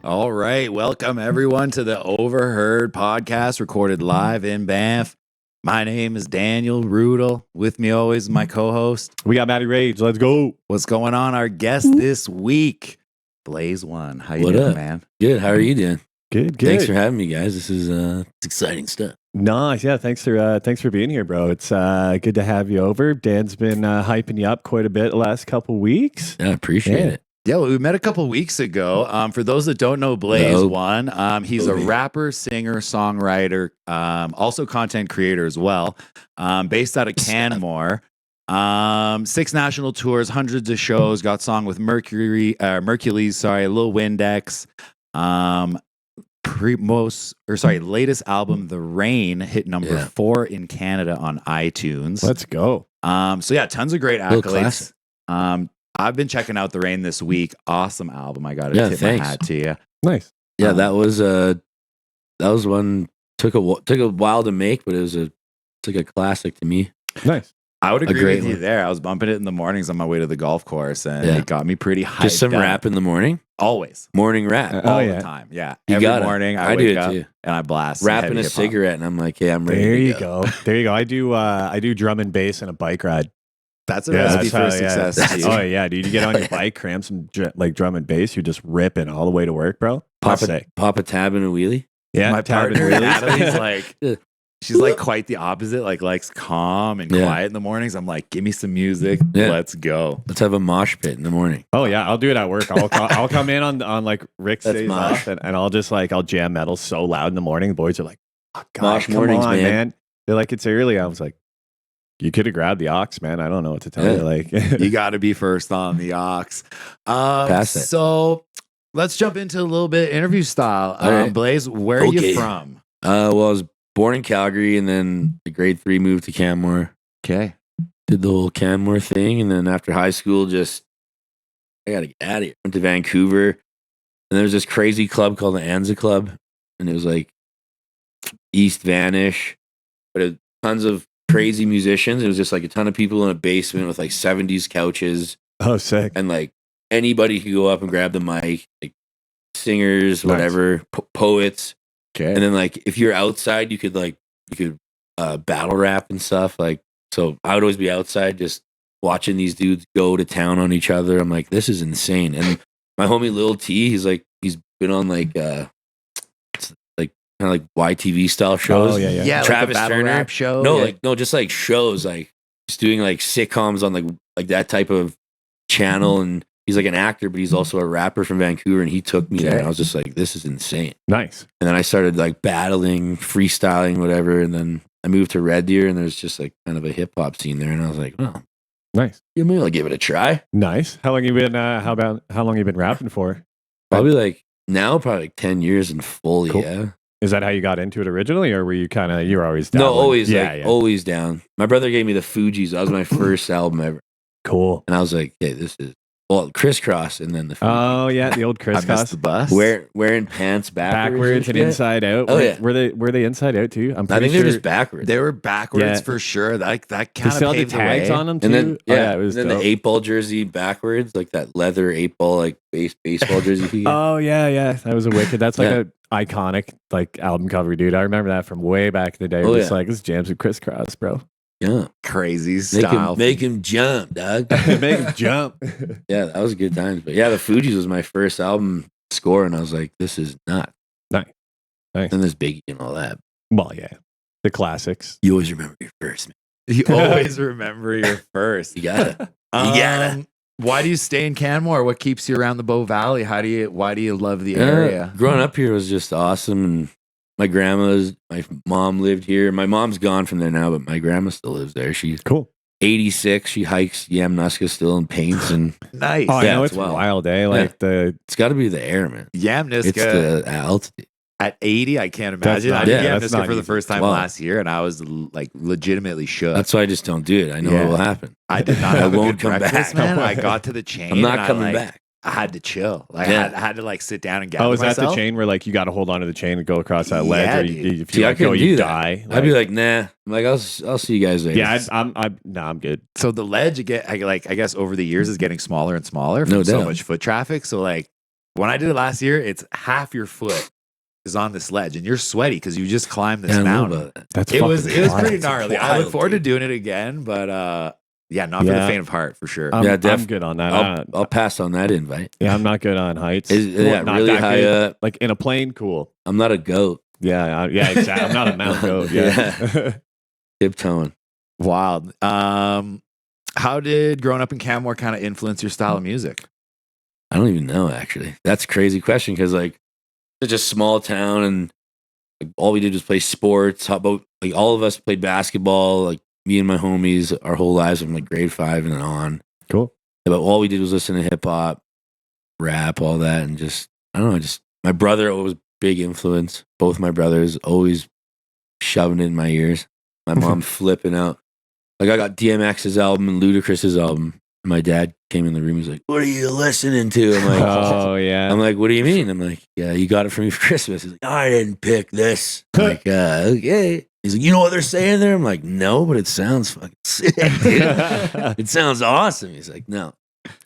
All right. Welcome, everyone, to the Overheard podcast recorded live in Banff. My name is Daniel Rudel. With me always is my co-host. We got Matty Rage. Let's go. What's going on? Our guest this week, BLAZEON3. How you doing, man? Good. How are you doing? Good. Thanks for having me, guys. This is it's exciting stuff. Nice. Yeah, thanks for being here, bro. It's good to have you over. Dan's been hyping you up quite a bit the last couple weeks. Yeah, I appreciate it. Yeah, well, we met a couple weeks ago. For those that don't know BLAZEON3, he's a rapper, singer, songwriter, also content creator as well, based out of Canmore. 6 national tours, hundreds of shows, got song with Mercury's, Lil Windex. Latest album, The Rain, hit number 4 in Canada on iTunes. Let's go. So yeah, tons of great accolades. I've been checking out The Rain this week. Awesome album. I got to tip my hat to you. Nice. Yeah, that was one took a while to make, but it's like a classic to me. Nice. I would agree with you there. I was bumping it in the mornings on my way to the golf course, and it got me pretty hyped. Just some rap in the morning? Always. Morning rap. All the time. Yeah. Every morning I wake up too. And I blast rapping a cigarette, and I'm like, yeah, I'm ready. There you go. There you go. I do drum and bass and a bike ride. That's a recipe for success. Oh yeah, dude. You get on your bike, cram some drum and bass, you're just ripping all the way to work, bro. Pop a tab and a wheelie. Yeah, my partner Natalie's like, she's like quite the opposite. Like likes calm and quiet in the mornings. I'm like, give me some music. Yeah. Let's go. Let's have a mosh pit in the morning. Oh yeah, I'll do it at work. I'll come in on like Rick's days off, and I'll just I'll jam metal so loud in the morning. The boys are like, oh, God, mosh mornings, man. They're like, it's early. I was like, you could have grabbed the aux, man. I don't know what to tell you. Like, you got to be first on the aux. Pass it. So let's jump into a little bit interview style. Blaze, where are you from? Well, I was born in Calgary, and then the grade 3 moved to Canmore. Okay. Did the whole Canmore thing, and then after high school, I got to get out of here. Went to Vancouver, and there was this crazy club called the Anza Club, and it was like East Vanish, but tons of crazy musicians. It was just like a ton of people in a basement with like 70s couches. Oh, sick. And like anybody could go up and grab the mic, like singers, whatever, poets. Okay. And then like if you're outside, you could battle rap and stuff. Like, so I would always be outside just watching these dudes go to town on each other. I'm like, this is insane. And my homie Lil T, he's been on like kind of like YTV style shows. Oh yeah. Yeah, Travis like Turner rap show. No, just like shows, like just doing like sitcoms on like that type of channel. And he's like an actor, but he's also a rapper from Vancouver. And he took me there, and I was just like, this is insane. Nice. And then I started like battling, freestyling, whatever. And then I moved to Red Deer, and there's just like kind of a hip hop scene there. And I was like, oh, nice. Yeah, maybe I'll give it a try. Nice. How long you been? How long you been rapping for? Probably like 10 years in full. Cool. Yeah. Is that how you got into it originally, or were you were always down? No, always, always down. My brother gave me the Fugees. That was my first album ever. Cool. And I was like, hey, this is Crisscross, and then the Fugees. Oh yeah, the old Crisscross. I missed the bus. Wearing pants backwards and inside out. Oh yeah, were they inside out too? I think they're just backwards. They were backwards for sure. That kind of paved the tags way. on them too. And then it was and then the 8-ball jersey backwards, like that leather 8-ball like baseball jersey. Oh yeah, that was a wicked. That's like a iconic like album cover, dude. I remember that from way back in the day. It's like this jams with Crisscross, bro. Yeah, crazy style. Make him jump, dog. Make him jump. Yeah, that was a good time. But yeah, the Fugees was my first album score, and I was like, this is not nice. And there's Biggie and all that. Well, yeah, the classics. You always remember your first, man. You always remember your first. You gotta. Why do you stay in Canmore? What keeps you around the Bow Valley? Why do you love the area? Growing up here was just awesome, and my mom lived here. My mom's gone from there now, but my grandma still lives there. She's cool. 86. She hikes Yamnuska still and paints and nice. Oh, I know it's wild, eh? Like it's got to be the air, man. Yamnuska. It's the altitude. At 80, I can't imagine. I did Yamnuska for the first time Wow. last year, and I was like legitimately shook. That's why I just don't do it. I know what will happen. I did not. I won't come back, back, man. I got to the chain. I'm not coming back. I had to chill. Like I had to like sit down and gather is that myself. the chain where like you got to hold onto the chain and go across that ledge? Or if See, you I couldn't do you that. die. I'd be like, nah. I'm like, I'll see you guys later. Yeah, I'm good. So the ledge, I guess over the years is getting smaller and smaller from No so doubt. much foot traffic. So like when I did it last year, it's half your foot is on this ledge, and you're sweaty because you just climbed this mountain. It was pretty gnarly. I look forward to doing it again, but not for the faint of heart for sure. I'm good on that. I'll pass on that invite. Yeah, I'm not good on heights. Not really high up. Like in a plane, cool. I'm not a goat. Yeah, exactly. I'm not a mountain goat. Yeah. Tiptoeing. Wild. How did growing up in Canmore kind of influence your style of music? I don't even know, actually. That's a crazy question because, like, it's just a small town and like, all we did was play sports. How about, like, all of us played basketball, like, me and my homies, our whole lives from, like, grade 5 and on. Cool. But all we did was listen to hip hop, rap, all that, and just, I don't know, my brother was a big influence. Both my brothers always shoving it in my ears. My mom flipping out. Like, I got DMX's album and Ludacris's album. And my dad came in the room. He's like, "What are you listening to?" I'm like, "Oh yeah." I'm like, "What do you mean?" I'm like, "Yeah, you got it for me for Christmas." He's like, "I didn't pick this." I'm like, okay. He's like, "You know what they're saying there?" I'm like, "No, but it sounds fucking sick, dude. It sounds awesome." He's like, "No,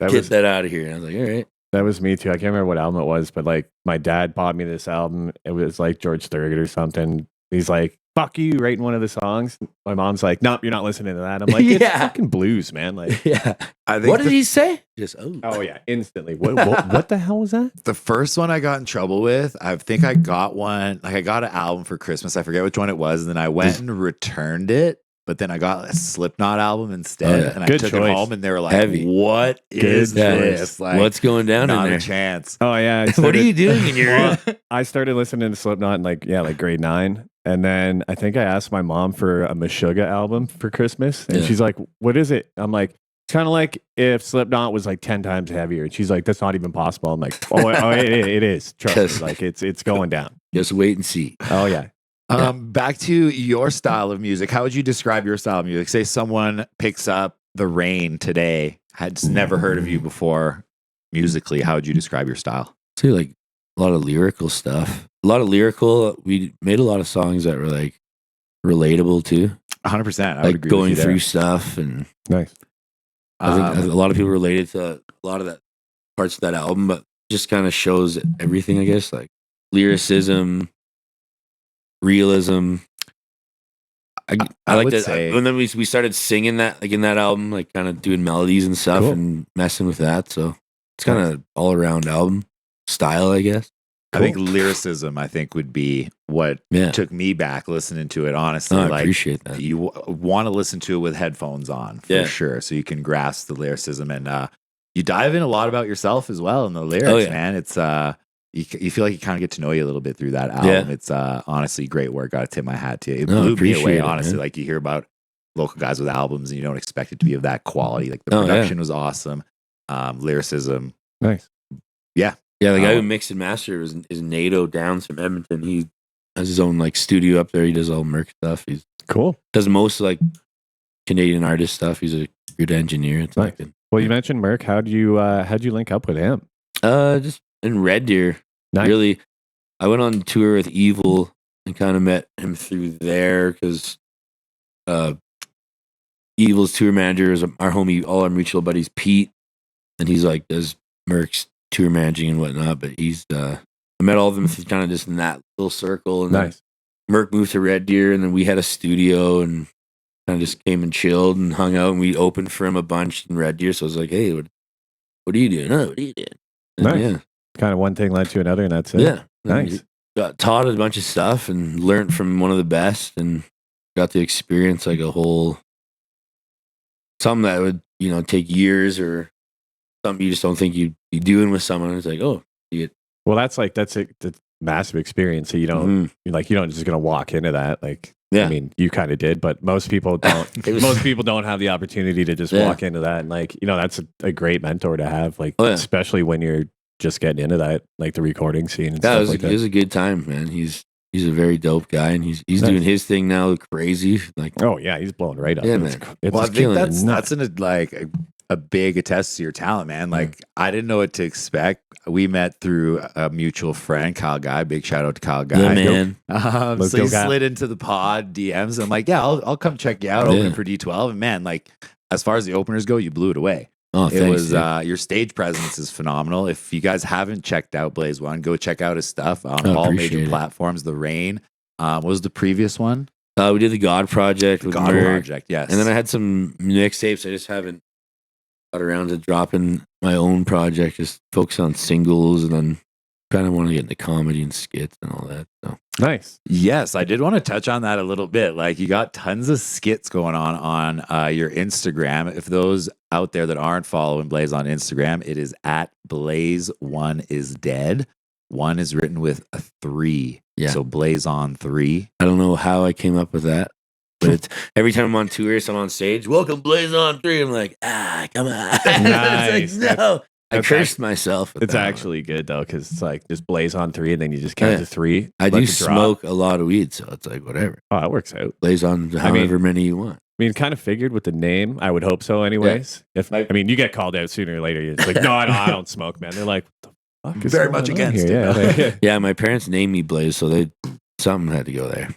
get that out of here." And I was like, "All right." That was me too. I can't remember what album it was, but like my dad bought me this album. It was like George Thorogood or something. He's like, "Fuck you," right in one of the songs. My mom's like, "Nope, you're not listening to that." I'm like, "It's fucking blues, man." Like, yeah. What did he say? Just oh yeah, instantly. What the hell was that? The first one I got in trouble with, I think I got one. Like I got an album for Christmas. I forget which one it was, and then I went and returned it. But then I got a Slipknot album instead, and I took it home, and they were like, Heavy. "What is this? Like, what's going down in not there? a chance." Oh yeah. What are you doing in your? I started listening to Slipknot in like grade 9. And then I think I asked my mom for a Meshuggah album for Christmas. And she's like, "What is it?" I'm like, "It's kind of like if Slipknot was like 10 times heavier." And she's like, "That's not even possible." I'm like, "Oh, it is. Trust me. Like it's going down. Just wait and see." Oh yeah. Back to your style of music. How would you describe your style of music? Say someone picks up The Rain today, had never heard of you before musically. How would you describe your style? So like a lot of lyrical stuff. A lot of lyrical. We made a lot of songs that were like relatable too. 100%. I like would agree going with you through there. stuff, and Nice. I think a lot of people related to a lot of that parts of that album, but just kind of shows everything, I guess, like lyricism, realism. I like would that. say- And then we started singing that, like in that album, like kind of doing melodies and stuff and messing with that. So it's kind of all around album style, I guess. I think lyricism, would be what took me back listening to it, honestly. I like, appreciate that. You want to listen to it with headphones on, for sure, so you can grasp the lyricism. And you dive in a lot about yourself as well in the lyrics, man. It's you feel like you kind of get to know you a little bit through that album. It's honestly great work. Got to tip my hat to you. It blew me away, honestly. Like you hear about local guys with albums and you don't expect it to be of that quality. Like the production was awesome. Lyricism. Nice. Yeah. Yeah, the guy who mixed and mastered is Nato Downs from Edmonton. He has his own like studio up there. He does all Merc stuff. He's cool. Does most like Canadian artist stuff. He's a good engineer. It's nice. Well, you mentioned Merc. How'd you link up with him? Just in Red Deer. Nice. Really, I went on tour with Evil and kind of met him through there because Evil's tour manager is our homie, all our mutual buddies, Pete, and he's like does Merc's tour managing and whatnot. But he's I met all of them kind of just in that little circle. And nice. Merc moved to Red Deer, and then we had a studio and kind of just came and chilled and hung out. And we opened for him a bunch in Red Deer. So I was like, "Hey, what are you doing? Oh, what are you doing?" And nice. Yeah. Kind of one thing led to another, and that's it. Yeah. Nice. Got taught a bunch of stuff and learned from one of the best, and got to experience like a whole something that would take years or something you just don't think you'd be doing with someone. It's like, oh, you get. Well, that's a massive experience. So you don't you don't just gonna walk into that. Like, I mean, you kind of did, but most people don't. Most people don't have the opportunity to just walk into that. And like, that's a great mentor to have. Like, especially when you're just getting into that, like the recording scene. And stuff like that. It was a good time, man. He's a very dope guy, and he's doing his thing now. Crazy, like he's blowing right up. Yeah, man. It's I think that's a big attest to your talent, man. Like I didn't know what to expect. We met through a mutual friend, Kyle Guy. Big shout out to Kyle Guy. Yeah, man. So he slid into the pod DMs. I'm like, yeah, I'll come check you out. Opening for D12, and man, like as far as the openers go, you blew it away. Oh, It thanks, was dude. your stage presence is phenomenal. If you guys haven't checked out BLAZEON, go check out his stuff on I all major appreciate it. platforms. The Rain, what was the previous one? We did the God Project with God Merc, Project, yes. and then I had some mixtapes. I just haven't got around to dropping my own project. Just focus on singles, and then kind of want to get into comedy and skits and all that. So Nice. Yes, I did want to touch on that a little bit. Like you got tons of skits going on your Instagram. If those out there that aren't following Blaze on Instagram, it is at Blaze1isdead. One is written with a 3. Yeah. So BLAZEON3. I don't know how I came up with that, but it's every time I'm on tour, so I'm on stage. Welcome, BLAZEON3. I'm like, come on. Nice. It's like, no. I That's cursed myself. with It's that one. actually good though, because it's like just blaze on 3 and then you just count to 3. I let do it drop. smoke a lot of weed, so it's like whatever. Oh, that works out. Blaze on however many you want. I mean, kind of figured with the name. I would hope so, anyways. If I mean, you get called out sooner or later. It's like, no, I don't smoke, man. They're like, what the fuck is Very going much on against here? it. Yeah, Yeah, my parents named me Blaze, so something had to go there.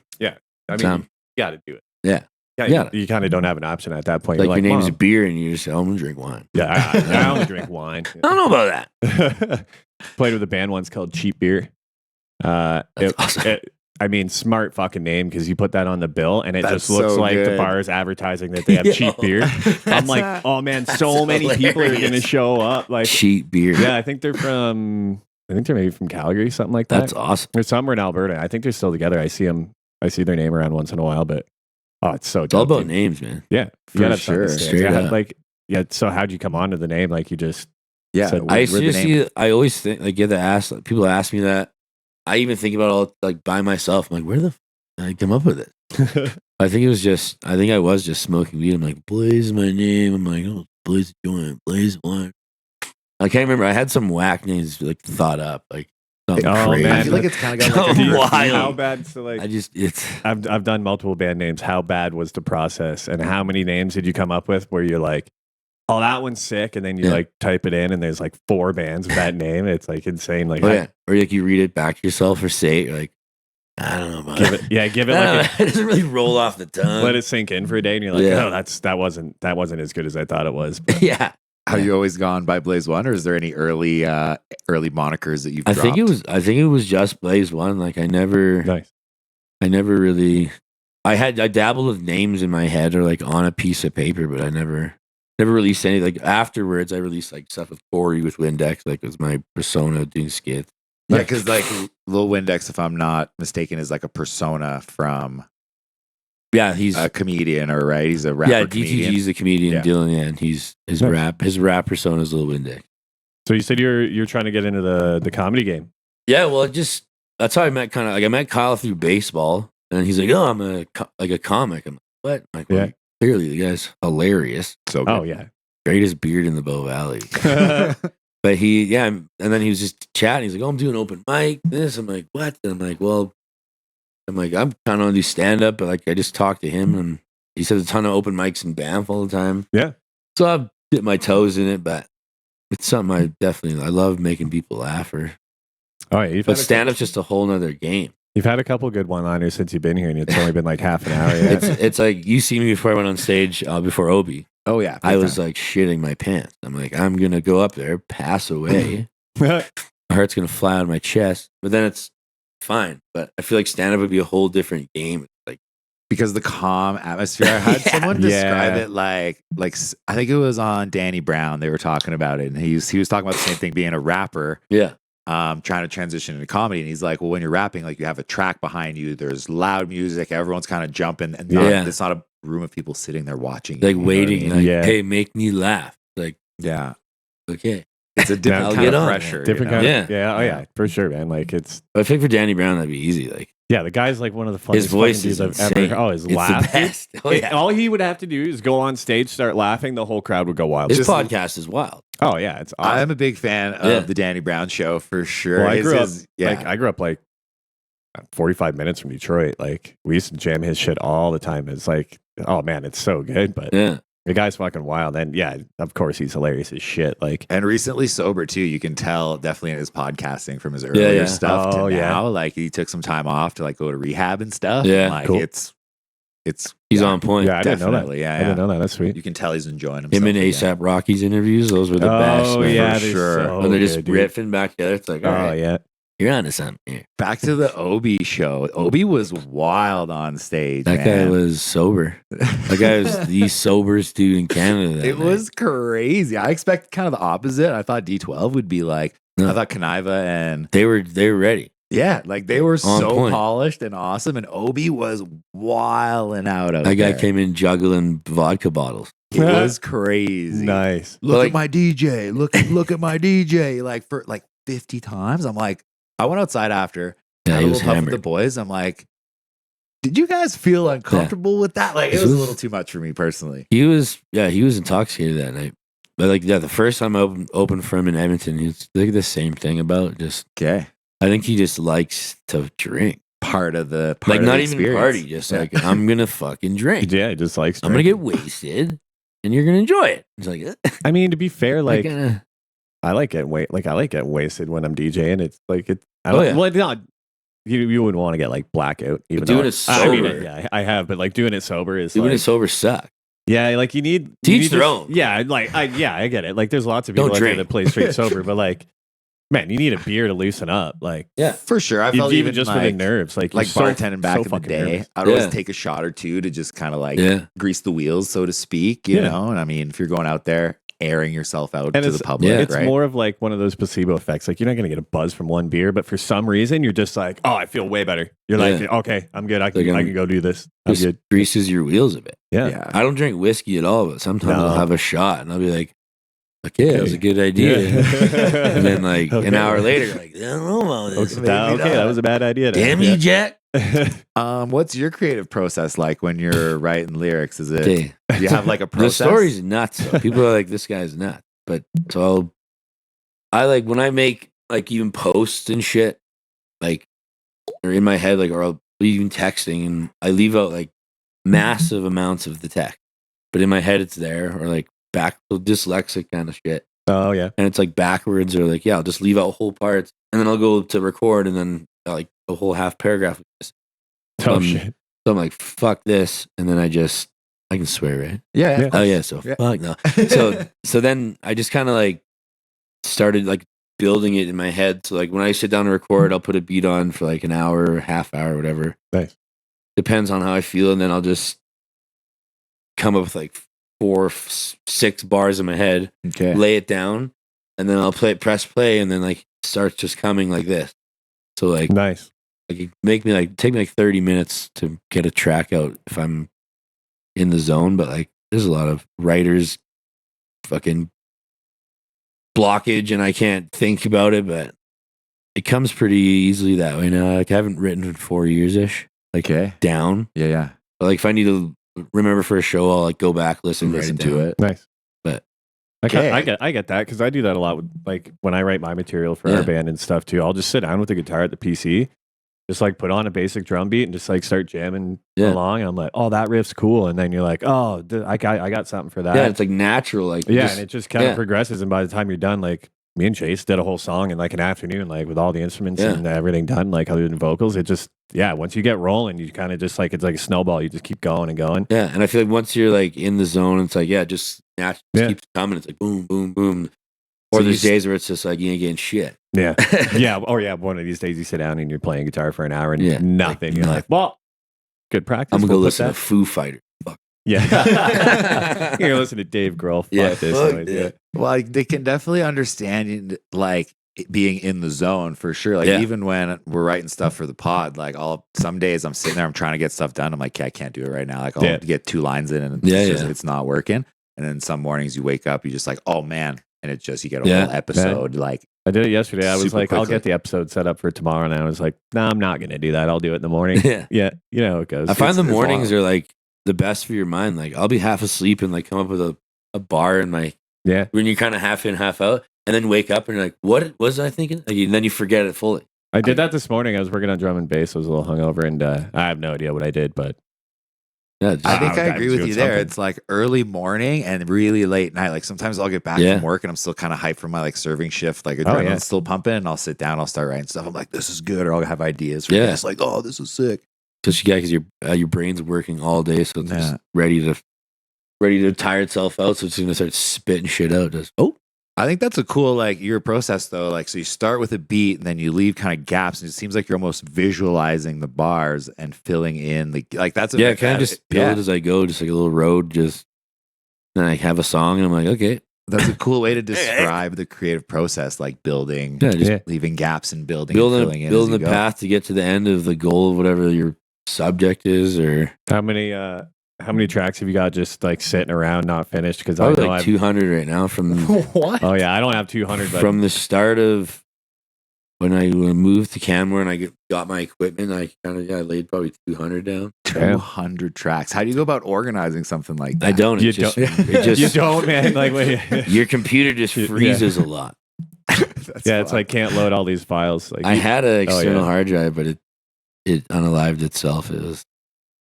I mean, Some. you got to do it. Yeah. Yeah, you kind of don't have an option at that point. Like You're your name's Mom. beer, and you just say, "Oh, I'm gonna drink wine." Yeah, I only drink wine. I don't know about that. Played with a band once called Cheap Beer. That's awesome. I mean, smart fucking name because you put that on the bill and it That's just looks so like the good. bar is advertising that they have cheap beer. I'm like, oh man, so many people are going to show up. Like, Cheap beer. yeah, I think they're maybe from Calgary, something like that. That's awesome. They're somewhere in Alberta. I think they're still together. I see their name around once in a while, but it's so It's all dope, about dude. names, man. Yeah, For gotta have something to sure. say. Straight Yeah, up. like, yeah. So how'd you come onto the name? Like, you just Yeah, said, I where'd the name- seriously, I always think like people ask me that. I even think about it all like by myself. I'm like, where the f- did I come up with it? I think I was just smoking weed. I'm like, Blaze is my name. I'm like, oh, Blaze joint, Blaze one. I can't remember. I had some whack names like thought up, like something Oh, crazy. man. I feel like it's kind of got like So a wild. How bad? So like, I've done multiple band names. How bad was the process, and how many names did you come up with where you're like, oh, that one's sick, and then you like type it in, and there's like 4 bands with that name. It's like insane. Like, or like you read it back to yourself or say it, you're like, I don't know about give it like it doesn't really roll off the tongue. let it sink in for a day, and you're like, Yeah. oh, that wasn't as good as I thought it was. But Yeah. Have you always gone by Blaze One, or is there any early monikers that you've I dropped? think it was just Blaze One. Like I never really I dabbled with names in my head or like on a piece of paper, but I never released any. Like afterwards I released like stuff with Corey with Windex, like it was my persona doing skits. Yeah, because like Lil Windex, if I'm not mistaken, is like a persona from He's a comedian, or right? He's a rapper. yeah, comedian. DTG's a comedian, Yeah. Dylan, and his Nice. rap persona is Lil Windex. So you said you're trying to get into the comedy game. Yeah, well, that's how I met I met Kyle through baseball, and he's like, "Oh, I'm a comic." I'm like, "What?" I'm like, well, clearly the guy's hilarious. So Oh yeah. Greatest beard in the Bow Valley. But and then he was just chatting. He's like, "Oh, I'm doing open mic." This, I'm like, "What?" And I'm like, I'm kind of on do stand up, but like I just talked to him, and he says a ton of open mics in Banff all the time. Yeah. So I've dipped my toes in it, but it's something I love making people laugh. Oh yeah. But stand up's just a whole nother game. You've had a couple good one-liners since you've been here, and it's only been like half an hour. Yeah. It's like you see me before I went on stage before Obi. Oh yeah, I was like shitting my pants. I'm like, I'm gonna go up there, pass away. My heart's gonna fly out of my chest, but then it's fine. But I feel like stand up would be a whole different game. Like because the calm atmosphere. I had someone describe it like I think it was on Danny Brown. They were talking about it, and he was talking about the same thing, being a rapper. Yeah. Trying to transition into comedy, and he's like, well, when you're rapping, like you have a track behind you, there's loud music, everyone's kind of jumping, and it's not a room of people sitting there watching, like you know waiting, what I mean? like, hey, make me laugh. Like, yeah, okay, it's a different I'll kind get of on. pressure, Different you know? kind of, yeah, oh yeah, for sure, man. Like it's, but I think for Danny Brown that'd be easy. Like yeah, the guy's like one of the funniest his voice fucking is dudes I've insane. ever. Oh, his It's laugh. the best. Oh, yeah. All he would have to do is go on stage, start laughing, the whole crowd would go wild. His podcast is wild. Oh yeah, it's awesome. I'm a big fan of the Danny Brown show for sure. Well, I grew up yeah. like I grew up like 45 minutes from Detroit. Like we used to jam his shit all the time. It's like, oh man, it's so good. But Yeah. the guy's fucking wild. And yeah, of course he's hilarious as shit. Like And recently sober too. You can tell definitely in his podcasting from his earlier stuff to now. Like he took some time off to like go to rehab and stuff. Yeah, and, like cool. it's He's on point. Yeah, I didn't know that. Definitely, yeah, I didn't know that. That's sweet. You can tell he's enjoying himself. Him and ASAP Rocky's interviews, those were the best. Oh, man. yeah, for sure. So When they're just good, dude. riffing back together. It's like, all right, yeah. you're onto something here. Back to the Obi show. Obi was wild on stage. That guy man. was sober. That guy was the soberest dude in Canada. that It night. was crazy. I expected kind of the opposite. I thought D12 would be like, No. I thought Kaniva and They were ready. yeah, like they were so point. polished and awesome. And Obi was wilding out. That guy there. came in juggling vodka bottles. It was crazy. Nice. Look Like- at my DJ. Look at my DJ. Like for like 50 times. I'm like, I went outside after. Yeah, had he a was little puff with the hammered. boys. I'm like, did you guys feel uncomfortable with that? Like, it was a little too much for me personally. He was intoxicated that night. But like, the first time I opened for him in Edmonton, he's like the same thing about just. Okay. I think he just likes to drink, Part of the like of not the even experience. party. Just like I'm gonna fucking drink. Yeah, he just likes. I'm gonna get drinking. wasted, and you're gonna enjoy it. It's like, I mean, to be fair, like kinda, I like getting wasted when I'm DJing. It's like it. I Oh, don't, yeah. well, not you wouldn't want to get like blackout. Even doing though it I mean, sober. yeah, I have, but like doing it sober is doing like, it sober suck. yeah, like you need To you each need their to- own. Yeah, like I get it. Like there's lots of people Don't out there drink. that play straight sober, but like, man, you need a beer to loosen up. Like, Yeah. For sure. I felt even even just like, for the nerves, like like you're bartending back in the fucking day. nervous. I'd always Yeah. take a shot or two to just kind of like Yeah. grease the wheels, so to speak, you Yeah. know? And I mean, if you're going out there airing yourself out And to it's, the public, yeah, it's right? more of like one of those placebo effects. Like you're not going to get a buzz from one beer, but for some reason you're just like, oh, I feel way better. You're like, Yeah. okay, I'm good. I Like, can go do this. I'm Just good. greases your wheels a bit. Yeah. yeah. I don't drink whiskey at all, but sometimes No. I'll have a shot and I'll be like, okay, that was a good idea. Yeah. And then like an Okay. hour later, you're like, I don't know about this. Maybe okay, not. that was a bad idea. Damn you, Jack. What's your creative process like when you're writing lyrics? Is it, Okay. do you have like a The process? story's nuts. Though. People are like, this guy's nuts. But so I like when I make like even posts and shit, like or in my head, like or I'll be even texting and I leave out like massive amounts of the text. But in my head it's there, or like back dyslexic kind of shit. Oh yeah. And it's like backwards, or like, yeah, I'll just leave out whole parts and then I'll go to record and then like a whole half paragraph of this. Oh Um, shit. So I'm like, fuck this, and then I can swear, right? Yeah. Yeah. Oh yeah, so Yeah. fuck no. So then I just kind of like started like building it in my head. So like when I sit down to record, I'll put a beat on for like an hour or half hour, whatever. Nice. Depends on how I feel, and then I'll just come up with like 4, 6 bars in my head, Okay. lay it down, and then I'll press play, and then like it starts just coming like this. So like Nice. it take me like 30 minutes to get a track out if I'm in the zone, but like there's a lot of writers fucking blockage and I can't think about it, but it comes pretty easily that way now. Like I haven't written in 4 years ish, like Okay. down. Yeah. Yeah. But like if I need to remember for a show, I'll like go back, listen Listen write to down. it. Nice. But- I Okay. get that because I do that a lot with like when I write my material for Yeah. our band and stuff too. I'll just sit down with the guitar at the PC, just like put on a basic drum beat and just like start jamming Yeah. along. And I'm like, oh, that riff's cool, and then you're like, oh, I got something for that. Yeah, it's like natural. Like Yeah, just- and it just kind of yeah. progresses. And by the time you're done, like me and Chase did a whole song in like an afternoon, like with all the instruments Yeah. and everything done, like other than vocals. It just, yeah, once you get rolling, you kind of just like, it's like a snowball. You just keep going and going. yeah, and I feel like once you're like in the zone, it's like just naturally Yeah. keeps coming. It's like boom, boom, boom. Or So there's you- days where it's just like you ain't getting shit. Yeah. Yeah. Or yeah, one of these days you sit down and you're playing guitar for an hour and Yeah. nothing. Like You're like, nothing. well, good practice. I'm gonna go We'll put listen to that- Foo Fighter. Fuck. Yeah. You're gonna listen to Dave Grohl. Fuck Yeah, this fuck noise. that. Yeah. Well, like, they can definitely understand like it being in the zone for sure. Like Yeah. even when we're writing stuff for the pod, like some days I'm sitting there, I'm trying to get stuff done. I'm like, I can't do it right now. Like I'll Yeah. get 2 lines in and Yeah, it's not working. And then some mornings you wake up, you just like, oh man. And it's just, you get a Yeah. whole episode. Like, I did it yesterday. I was Super like, I'll quickly. get the episode set up for tomorrow. And I was like, no, I'm not going to do that. I'll do it in the morning. Yeah. Yeah. You know how it goes. I find the it's mornings wild. are like the best for your mind. Like I'll be half asleep and like come up with a bar in my Yeah. when you're kind of half in, half out, and then wake up and you're like, what was I thinking? Like, and then you forget it fully. I did that this morning. I was working on drum and bass. I was a little hungover and I have no idea what I did, but Yeah, just, I think Wow, I that agree was with doing you there. something. It's like early morning and really late night. Like sometimes I'll get back Yeah. from work and I'm still kind of hyped for my like serving shift. Like Oh, adrenaline's yeah. still pumping and I'll sit down, I'll start writing stuff. I'm like, this is good. Or I'll have ideas for Yeah. this. Like, oh, this is sick. Especially because your brain's working all day, so it's just ready to tire itself out. So it's gonna start spitting shit out. I think that's a cool, like, your process though. Like, so you start with a beat and then you leave kind of gaps, and it seems like you're almost visualizing the bars and filling in the, like, that's a I kind of just build as I go, just like a little road. Just then I have a song, and I'm like, okay, that's a cool way to describe the creative process, like building, leaving gaps and building the path to get to the end of the goal of whatever your subject is. Or how many tracks have you got just like sitting around not finished? Because I know like 200 right now from what? Oh yeah, I don't have 200 from the start of when I moved to Canmore and I got my equipment. I laid probably 200 down. 200 tracks. How do you go about organizing something like that? I don't. You don't, man. Like your computer just freezes a lot. It's like can't load all these files. Like I had an external hard drive, but it unalived itself. It was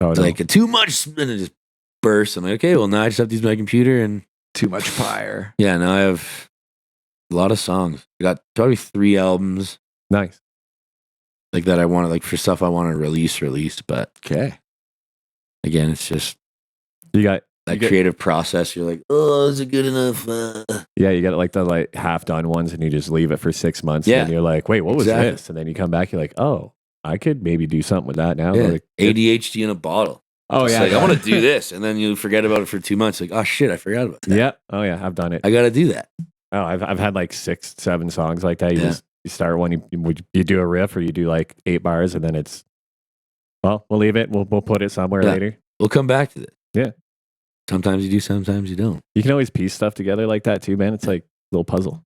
like too much, and it just burst. I'm like, okay, well now I just have to use my computer and too much fire. Yeah, now I have a lot of songs. I got probably 3 albums. Nice. Like that I want to, like, for stuff I want to release, but okay. Again, it's just you got that creative process. You're like, oh, is it good enough? Yeah, you got like the like half done ones, and you just leave it for 6 months. Yeah, and you're like, wait, what was this? And then you come back, you're like, oh, I could maybe do something with that now. Yeah. Like, ADHD in a bottle. Oh it's yeah, like, I want to do this, and then you forget about it for 2 months. Like, oh shit, I forgot about that. Yeah. Oh yeah, I've done it. I got to do that. Oh, I've had like 6, 7 songs like that. You start one, you do a riff, or you do like 8 bars, and then it's, well, we'll leave it. We'll put it somewhere later. We'll come back to it. Yeah. Sometimes you do, sometimes you don't. You can always piece stuff together like that too, man. It's like a little puzzle.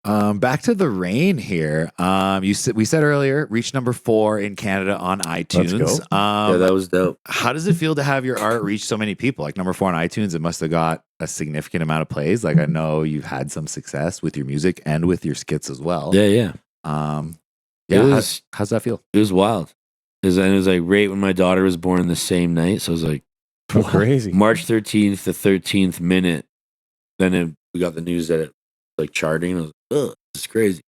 Back to the rain here. We said earlier, reached number 4 in Canada on iTunes. Let's go. Yeah, that was dope. How does it feel to have your art reach so many people? Like number 4 on iTunes, it must have got a significant amount of plays. Like I know you've had some success with your music and with your skits as well. Yeah. How's that feel? It was wild. It was like right when my daughter was born the same night. So it was like crazy. March 13th, the 13th minute. Then we got the news that it was like charting. I was like, oh, this is crazy.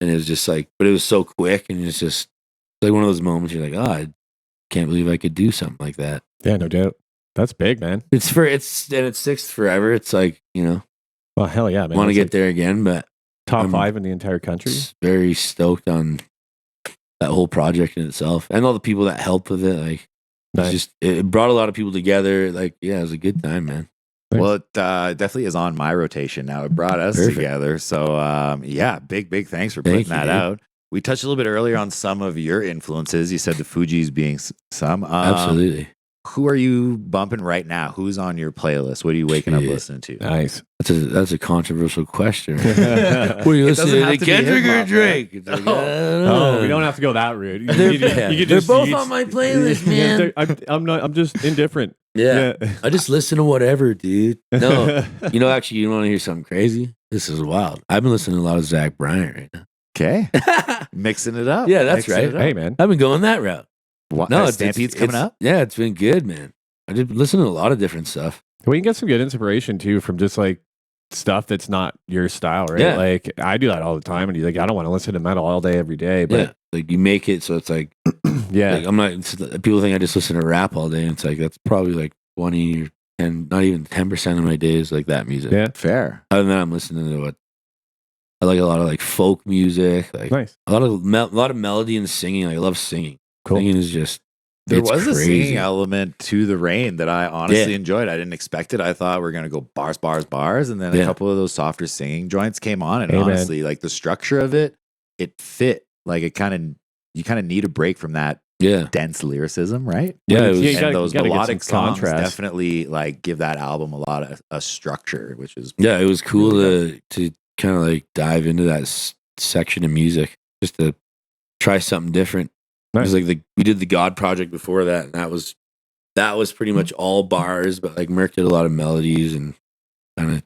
And it was just like, but it was so quick, and it's just like one of those moments you're like, oh, I can't believe I could do something like that. Yeah, no doubt. That's big, man. It sticks forever. It's like, well, hell yeah, man. Want to get there again, but top 5 in the entire country. Very stoked on that whole project in itself, and all the people that helped with it. Like, nice. It brought a lot of people together. Like, yeah, it was a good time, man. Nice. Well, it definitely is on my rotation now. It brought us together. So, big thanks for putting that out. We touched a little bit earlier on some of your influences. You said the Fugees being some. Absolutely. Who are you bumping right now? Who's on your playlist? What are you waking up listening to? Nice. That's a controversial question. What are you listening to? Kendrick or Drake? It's like, oh, we don't have to go that route. They're both on my playlist, man. I'm just indifferent. Yeah. I just listen to whatever, dude. No, actually, you want to hear something crazy? This is wild. I've been listening to a lot of Zach Bryan right now. Okay, mixing it up. Yeah, that's right. Hey, man, I've been going that route. What? No, Stampede's coming up. Yeah, it's been good, man. I did listen to a lot of different stuff. We can get some good inspiration too from just like stuff that's not your style, right? Yeah. Like I do that all the time, and you're like, I don't want to listen to metal all day, every day, but like you make it so it's like, yeah, like I'm not. People think I just listen to rap all day, and it's like that's probably like 20 and not even 10% of my days like that music. Yeah, fair. Other than that, I'm listening to I like a lot of like folk music, like nice. a lot of melody and singing. Like, I love singing. Cool. Singing is just. There was a singing element to the rain that I honestly enjoyed. I didn't expect it. I thought we were going to go bars, and then a couple of those softer singing joints came on, and honestly, like the structure of it fit. Like you kind of need a break from that dense lyricism, right? Yeah, those melodic songs definitely like give that album a lot of a structure, which is it was cool to kind of like dive into that section of music just to try something different. Nice. It was like we did the God Project before that, and that was pretty much all bars, but like Merc did a lot of melodies and kind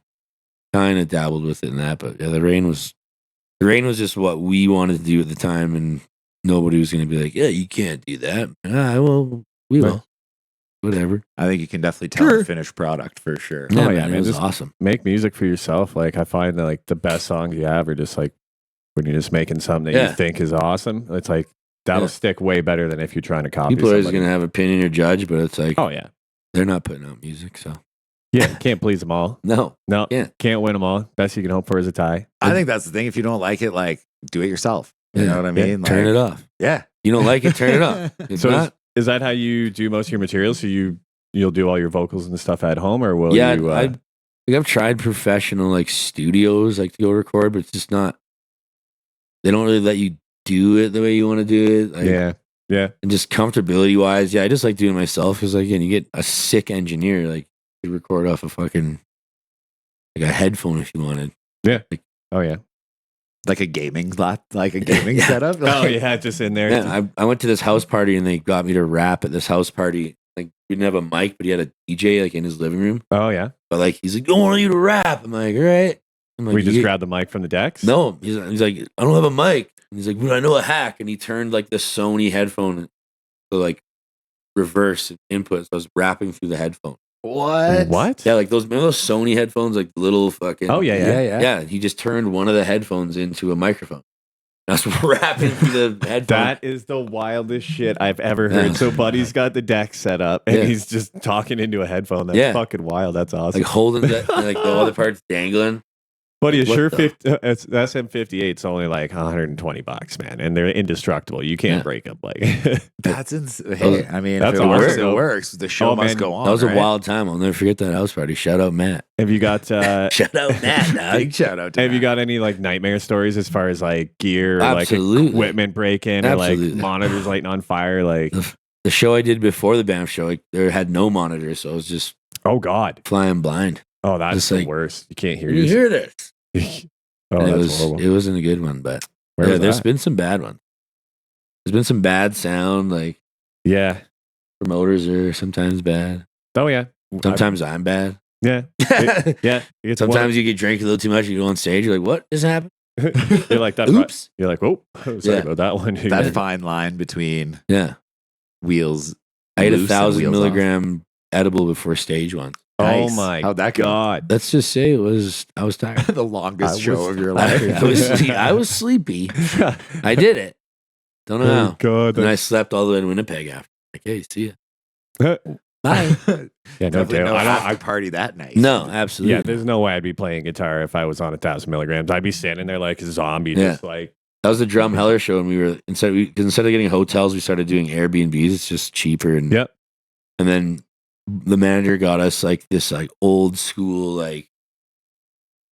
of dabbled with it in that. But yeah, the rain was just what we wanted to do at the time, and nobody was going to be like, yeah, you can't do that. Well, we will. Whatever. I think you can definitely tell the finished product for sure. Yeah, man, it was awesome. Make music for yourself. Like I find that like the best songs you have are just like when you're just making something that you think is awesome. It's like that'll stick way better than if you're trying to copy. People are always going to have opinion or judge, but it's like, oh yeah, they're not putting out music, so yeah, can't please them all. no, Can't win them all. Best you can hope for is a tie. I think that's the thing. If you don't like it, like do it yourself. You know what I mean? Turn it off. Yeah. You don't like it, turn it off. It's So not. is that how you do most of your materials? So you'll do all your vocals and stuff at home, or will you? I've tried professional like studios like to go record, but it's just not. They don't really let you do it the way you want to do it. Like, yeah. And just comfortability wise, I just like doing it myself because again, you get a sick engineer like you record off a fucking like a headphone if you wanted. Yeah. Like, oh yeah. Like a gaming setup. Oh yeah, just in there. Yeah, I went to this house party and they got me to rap at this house party. Like we didn't have a mic, but he had a DJ like in his living room. Oh yeah. But like he's like, "I want you to rap." I'm like, "All right." I'm like, we just grabbed the mic from the decks. No, he's like, "I don't have a mic." And he's like, "Well, I know a hack." And he turned like the Sony headphone to like reverse input. So I was rapping through the headphone. What? Yeah, like remember those Sony headphones, like the little fucking. Oh yeah. Yeah, he just turned one of the headphones into a microphone. I was rapping through the headphone. That is the wildest shit I've ever heard. So Buddy's got the deck set up and he's just talking into a headphone. That's fucking wild. That's awesome. Like holding the like the other parts dangling. Buddy, a Shure it's SM58's only like $120, man, and they're indestructible. You can't break them. Like that's insane. Hey, I mean, that's if it works, awesome. It works. The show must go on. That was a wild time. I'll never forget that house party. Shout out Matt. Have you got shout out Matt? Dog. Big shout out. Have you got any like nightmare stories as far as like gear, or, like equipment breaking, or like monitors lighting on fire? Like the show I did before the BAM show, like, there had no monitors, so I was just flying blind. Oh, that's the worst. You can't hear. You hear this? Oh, that's horrible. It wasn't a good one, but there's been some bad ones. There's been some bad sound, like promoters are sometimes bad. Oh yeah, sometimes I'm bad. Yeah, Sometimes you get drink a little too much. You go on stage, you're like, "What just happened?" You're like that. Oops. You're like, "Oh, sorry about that one." That fine line between wheels. I ate 1,000 milligram edible before stage one. Nice. Oh my How'd that go? God! Let's just say I was tired. The longest show of your life. I was sleepy. I did it. Don't know how. God, and I slept all the way to Winnipeg after. Like, hey, see ya. Bye. Yeah, no doubt. I party that night. No, absolutely. Yeah, there's no way I'd be playing guitar if I was on 1,000 milligrams. I'd be standing there like a zombie, just like. That was the Drum Heller show, and we were instead of getting hotels, we started doing Airbnbs. It's just cheaper, and and then the manager got us like this like old school like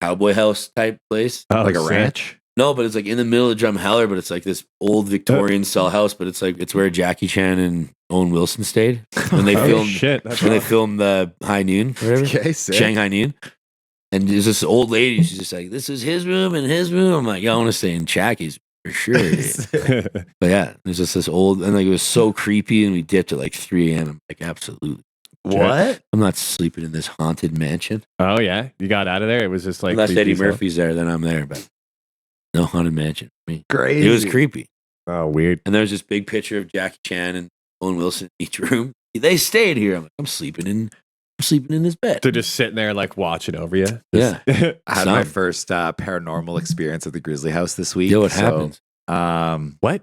cowboy house type place, like a ranch. No, but it's like in the middle of Drum Heller, but it's like this old Victorian style house, but it's where Jackie Chan and Owen Wilson stayed when they filmed they filmed the High Noon, whatever. Okay, Shanghai Noon. And there's this old lady. She's just like, "This is his room and his room." I'm like, "I want to stay in Jackie's for sure." But yeah, there's just this old, and like it was so creepy. And we dipped at like 3 a.m. I'm like, absolutely. What? I'm not sleeping in this haunted mansion. Oh yeah, you got out of there. It was just like unless Eddie Murphy's there, then I'm there. But no haunted mansion for me. Crazy. It was creepy. Oh, weird. And there's this big picture of Jackie Chan and Owen Wilson in each room. They stayed here. I'm like, I'm sleeping in this bed. They're just sitting there like watching over you. Yeah. I had my first paranormal experience at the Grizzly House this week. Yeah, what happened? What?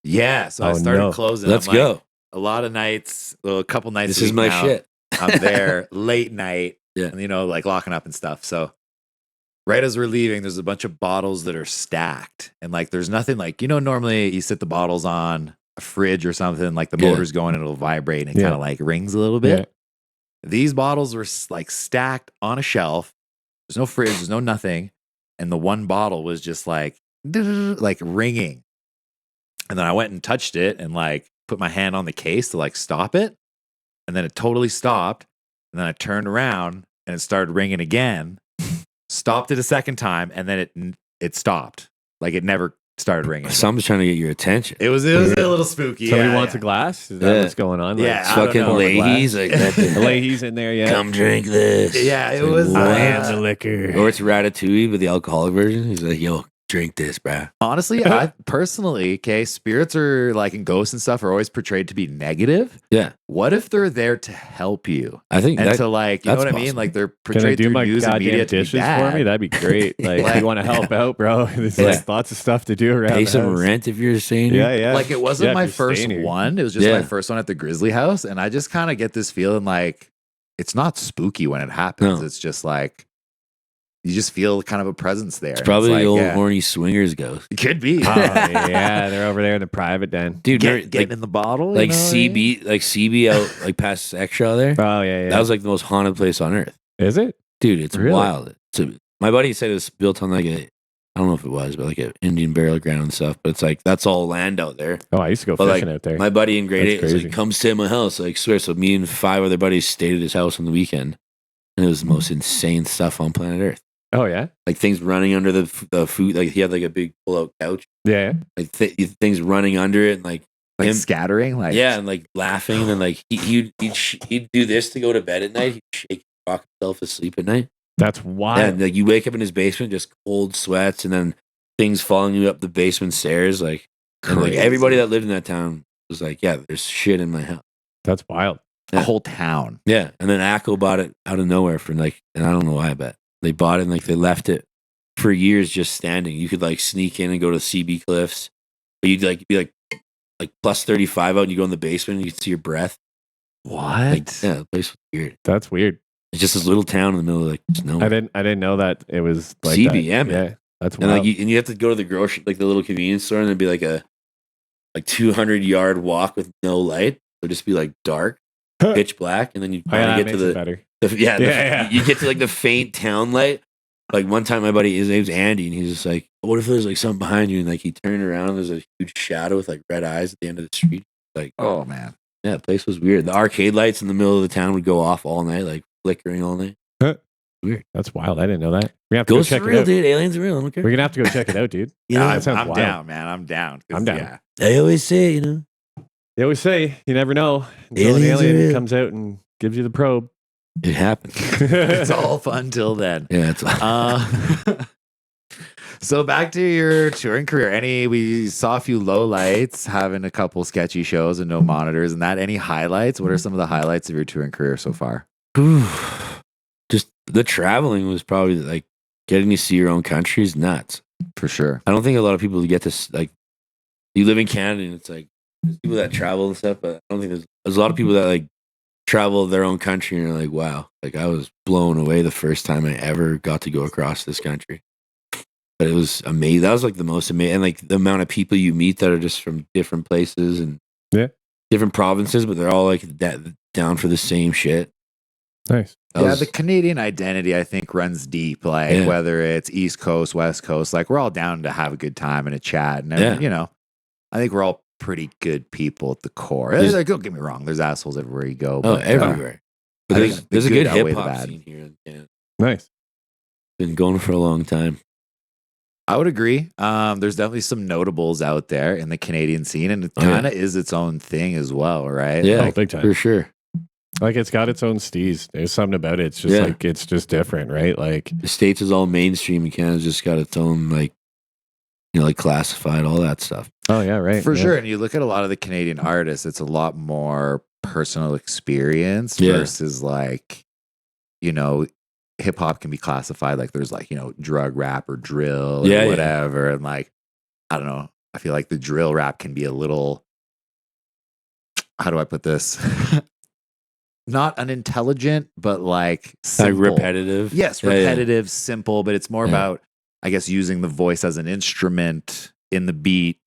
Yeah. So I started closing. Let's go. A lot of nights, a couple nights. This is my shit. I'm there late night. Yeah. And, like locking up and stuff. So right as we're leaving, there's a bunch of bottles that are stacked. And like, there's nothing like, normally you sit the bottles on a fridge or something, like the motor's going and it'll vibrate and it kind of like rings a little bit. Yeah. These bottles were like stacked on a shelf. There's no fridge, there's no nothing. And the one bottle was just like ringing. And then I went and touched it and like put my hand on the case to like stop it. And then it totally stopped. And then I turned around and it started ringing again. Stopped it a second time. And then it stopped. Like it never started ringing. Someone's trying to get your attention. It was a little spooky. Somebody wants a glass? Is that what's going on? Yeah. Like, fucking Leahy's like that. Leahy's in there, yeah. Come drink this. Yeah, it was. I am the liquor. Or it's Ratatouille, but the alcoholic version. He's like, yo, drink this, bruh. Honestly, I personally, spirits are like, and ghosts and stuff are always portrayed to be negative. Yeah. What if they're there to help you? I think And that, to like, you know that's what I mean? possible. Like they're Can I portrayed do through my news and media goddamn to be dishes for bad. me? That'd be great. Like, Like, you want to help out, bro? There's Yeah. like lots of stuff to do around. Pay the some house. rent if you're staying here. Yeah, yeah. Like it wasn't Yeah, if my you're first staying here. one. It was just Yeah. my first one at the Grizzly House. And I just kind of get this feeling like it's not spooky when it happens. No. It's just like, you just feel kind of a presence there. It's probably like, the old horny swingers ghost. It could be. Oh, yeah, they're over there in the private den. Dude, Getting in the bottle. like you know what I mean? CB out like past Extra there. Oh, yeah, yeah. That was like the most haunted place on earth. Is it? Dude, it's Really? wild. My buddy said it was built on like I don't know if it was, but like an Indian burial ground and stuff. But it's like that's all land out there. Oh, I used to go But, fishing like, out there. My buddy in grade That's 8 was crazy. like, "Come stay at my house." Like, swear. So me and 5 other buddies stayed at his house on the weekend, and it was the most insane stuff on planet Earth. Oh, yeah? Like things running under the food. Like he had like a big pull-out couch. Yeah. Like things running under it, and like Like him, scattering. Like, yeah, and like laughing, and then like he'd do this to go to bed at night. He'd shake, rock himself asleep at night. That's wild. And like you wake up in his basement, just cold sweats, and then things following you up the basement stairs. Like, and like Crazy. everybody that lived in that town was like, "Yeah, there's shit in my house." That's wild. a whole town. Yeah, and then Acco bought it out of nowhere for like, and I don't know why, but they bought it and like they left it for years just standing. You could like sneak in and go to CB Cliffs, but you'd like be like plus 35 out, and you go in the basement and you see your breath. What? Like, yeah, the place was weird. That's weird. It's just this little town in the middle of like just nowhere. I didn't know that it was like CB, that. yeah, man. Yeah, that's And wild. like you have to go to the grocery, like the little convenience store, and there'd be like a 200-yard walk with no light. It'd just be like dark, pitch black, and then you Oh, yeah, finally that get to makes it the better. yeah, Yeah. you get to like the faint town light. Like one time, my buddy, his name's Andy, and he's just like, "What if there's like something behind you?" And like he turned around, and there's a huge shadow with like red eyes at the end of the street. Like, Oh man. yeah, the place was weird. The arcade lights in the middle of the town would go off all night, like flickering all night. That's wild. I didn't know that. We have to go Ghosts are check it real, out. dude. Aliens are real. I don't care. We're gonna have to go check it out, dude. You know, I'm sounds wild. down, man. I'm down. 'Cause, I'm down. Yeah. I always say, you know, They always say you never know until Aliens an are alien real. comes out and gives you the probe. it happened. It's all fun till then. Yeah, it's So back to your touring career. We saw a few lowlights, having a couple sketchy shows and no monitors and that. Any highlights? What are some of the highlights of your touring career so far? just the traveling was probably like getting to see your own country is nuts. For sure. I don't think a lot of people get this. Like, you live in Canada, and it's like there's people that travel and stuff, but I don't think there's a lot of people that like travel their own country and are like, wow, like I was blown away the first time I ever got to go across this country. But it was amazing. That was like the most amazing, and like the amount of people you meet that are just from different places and different provinces, but they're all like that down for the same shit. Nice. The Canadian identity, I think, runs deep. Like whether it's East Coast, West Coast, like we're all down to have a good time and a chat. And you know, I think we're all pretty good people at the core. Like, don't get me wrong, there's assholes everywhere you go. But, everywhere. But I think there's a the good good outweigh hip the hop bad. scene here in Canada. Nice. Been going for a long time. I would agree. There's definitely some notables out there in the Canadian scene, and it kind of is its own thing as well, right? Yeah, Like, big time. for sure. Like it's got its own steez. There's something about it. It's just like it's just different, right? Like The States is all mainstream, and Canada's just got its own like, you know, like classified, all that stuff. oh yeah, right. for yeah. sure. And you look at a lot of the Canadian artists, it's a lot more personal experience Yeah. versus like, you know, hip hop can be classified like there's like, you know, drug rap or drill or Yeah, yeah. whatever. And like, I don't know. I feel like the drill rap can be a little, how do I put this? Not unintelligent, but like simple. Like repetitive. Yes, Yeah, yeah. repetitive, simple, but it's more Yeah. about, I guess, using the voice as an instrument in the beat.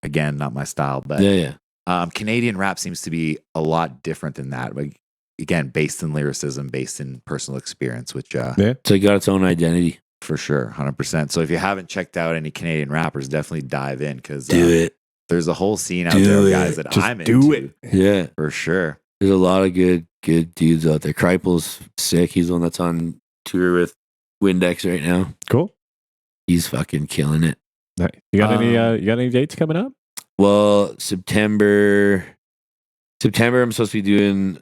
Again, not my style, but Yeah, yeah. Canadian rap seems to be a lot different than that. Like, again, based in lyricism, based in personal experience, which So it got its own identity. for sure, 100%. So if you haven't checked out any Canadian rappers, definitely dive in because Do it. there's a whole scene out Do there of it. guys that Just I'm do into. Yeah. For sure. There's a lot of good dudes out there. Kripal's sick. He's the one that's on tour with Windex right now. Cool. He's fucking killing it. Nice. You got any dates coming up? Well, September I'm supposed to be doing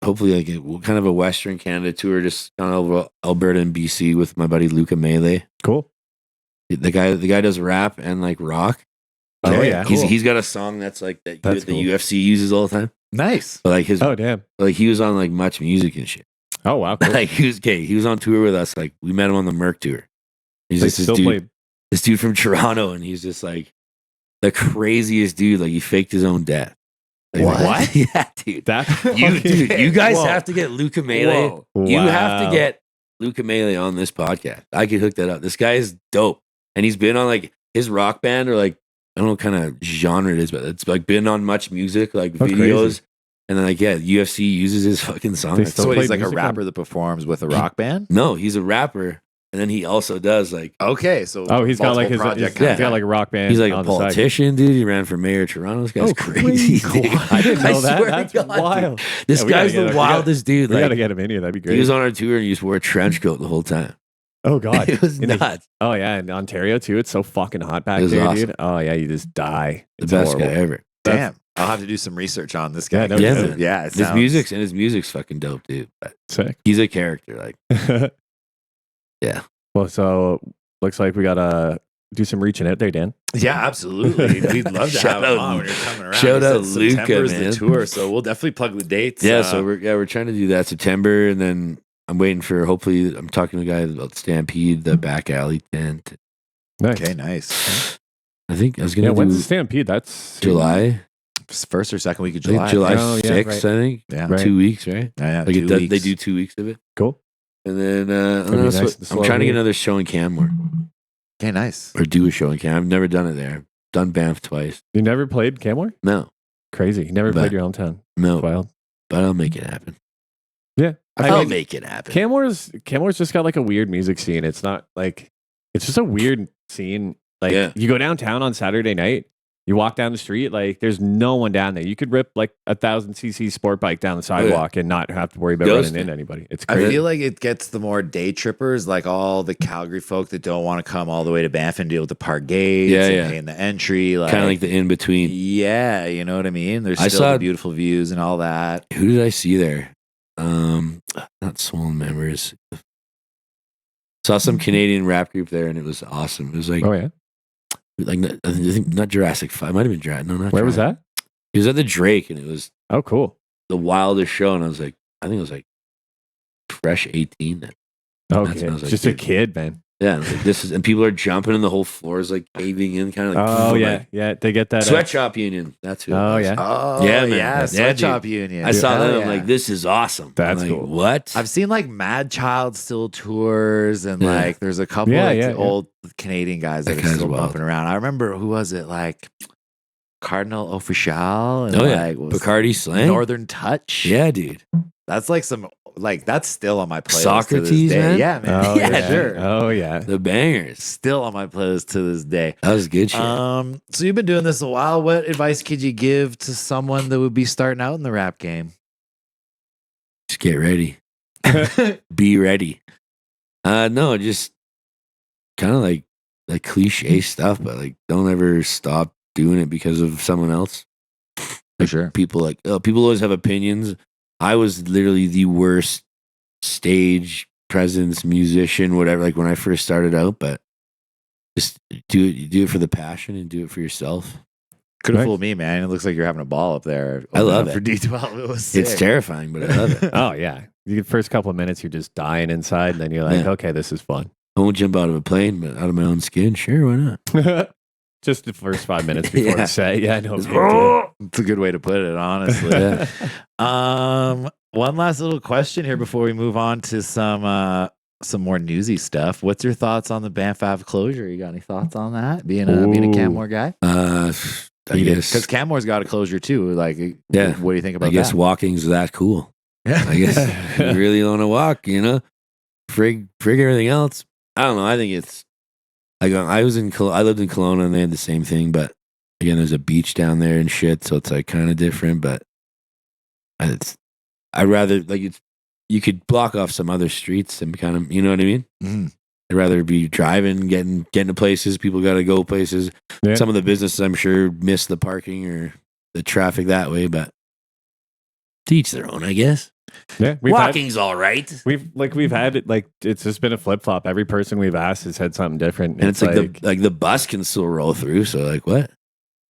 hopefully like kind of a Western Canada tour, just kind of over Alberta and BC with my buddy Luca Melee. Cool. The guy does rap and like rock. Oh yeah, he's got a song that's like that the cool. UFC uses all the time. Nice. But like his damn. Like he was on like Much Music and shit. Oh wow, cool. Like he was on tour with us. Like we met him on the Merc tour. He's just this dude from Toronto, and he's just like the craziest dude. Like he faked his own death. Like, What? Yeah, dude. You guys have to get Luca Melee. You have to get Luca Melee on this podcast. I could hook that up. This guy is dope, and he's been on like his rock band or like I don't know what kind of genre it is, but it's like been on Much Music like videos. Crazy. And then like UFC uses his fucking song. So he's like a rapper that performs with a rock band? No, he's a rapper. And then he also does like he's got like his project. He's got like a rock band. He's like a politician, dude. He ran for mayor of Toronto. This guy's crazy. I didn't know that. That's wild. This guy's the wildest dude. We gotta get him in here. That'd be great. He was on our tour and he just wore a trench coat the whole time. Oh god, it was nuts. Oh yeah, in Ontario too. It's so fucking hot back there, awesome. Dude. Oh yeah, you just die. It's the best guy ever. Damn. I'll have to do some research on this guy. Yeah. His music's fucking dope, dude. Sick. He's a character, like. Yeah. Well, so looks like we gotta do some reaching out there, Dan. Yeah, absolutely. We'd love to have him on when you're coming around. Shout out Luca, September's man. The tour, so we'll definitely plug the dates. Yeah, so we're trying to do that September, and then I'm waiting for hopefully I'm talking to a guy about Stampede, the back alley tent. Nice. Okay, nice. I think I was gonna. When's the Stampede? That's July. First or second week of July. July 6th, right. I think. Yeah. Right. 2 weeks, right? Yeah, like they do 2 weeks of it. Cool. And then I'm trying to get another show in Canmore. Okay, nice. Or do a show in Canmore. I've never done it there. I've done Banff twice. You never played Canmore? No. Crazy. You never played your hometown? No. Wild. But I'll make it happen. Yeah. I'll make it happen. Canmore's just got like a weird music scene. It's not like, it's just a weird scene. Like you go downtown on Saturday night, you walk down the street, like there's no one down there. You could rip like 1,000cc sport bike down the sidewalk and not have to worry about running into anybody. It's crazy. I feel like it gets the more day trippers, like all the Calgary folk that don't want to come all the way to Banff and deal with the park gates and paying the entry. Like, kind of like the in-between. Yeah, you know what I mean? There's still the beautiful views and all that. Who did I see there? Not Swollen Members. Saw some Canadian rap group there and it was awesome. It was like, like I think not Jurassic 5. It might have been Jurassic. No, not Where Jurassic. was that? He was at the Drake, and it was cool. The wildest show. And I was like, I think it was like fresh 18. Then. Okay, like, just a kid, man. Yeah, like, this is, and people are jumping, and the whole floor is like caving in, kind of like. Yeah. They get that Sweatshop Union. That's who. Oh yeah. Oh yeah, Sweatshop Union. I saw them. I'm like, this is awesome. That's like, cool. What? I've seen like Mad Child still tours, and like there's a couple old Canadian guys that are still bumping around. I remember who was it? Like Cardinal Official and Bacardi Slang, Northern Touch. Yeah, dude. That's like some. Like that's still on my playlist. Socrates, to this day. man. Yeah, man. Oh, yeah, sure. Oh yeah, the bangers still on my playlist to this day. That was good shit. So you've been doing this a while. What advice could you give to someone that would be starting out in the rap game? Just get ready. Be ready. No, just kind of like cliche stuff, but like don't ever stop doing it because of someone else. For sure. People people always have opinions. I was literally the worst stage presence, musician, whatever, like when I first started out, but just do it for the passion and do it for yourself. Could have fooled me, man. It looks like you're having a ball up there. I love it. For D12, it was sick. It's terrifying, but I love it. Oh, yeah. The first couple of minutes, you're just dying inside, and then you're like, okay, this is fun. I won't jump out of a plane, but out of my own skin, sure, why not? Just the first 5 minutes before the set. Yeah, no. It's a good way to put it, honestly. One last little question here before we move on to some more newsy stuff. What's your thoughts on the Banff Ave closure? You got any thoughts on that? Being a Canmore guy? I guess because Canmore's got a closure too. Like, what do you think about that? I guess walking's that cool. Yeah, I guess you really want to walk, you know. Frig everything else. I don't know. I think it's. Like I lived in Kelowna and they had the same thing, but again, there's a beach down there and shit, so it's like kind of different. But I'd rather you could block off some other streets and kind of, you know what I mean? Mm-hmm. I'd rather be driving, getting to places. People got to go places. Yeah. Some of the businesses, I'm sure, miss the parking or the traffic that way, but to each their own, I guess. Yeah, Walking's all right. We've had it like it's just been a flip flop. Every person we've asked has had something different, and it's like the bus can still roll through. So like what?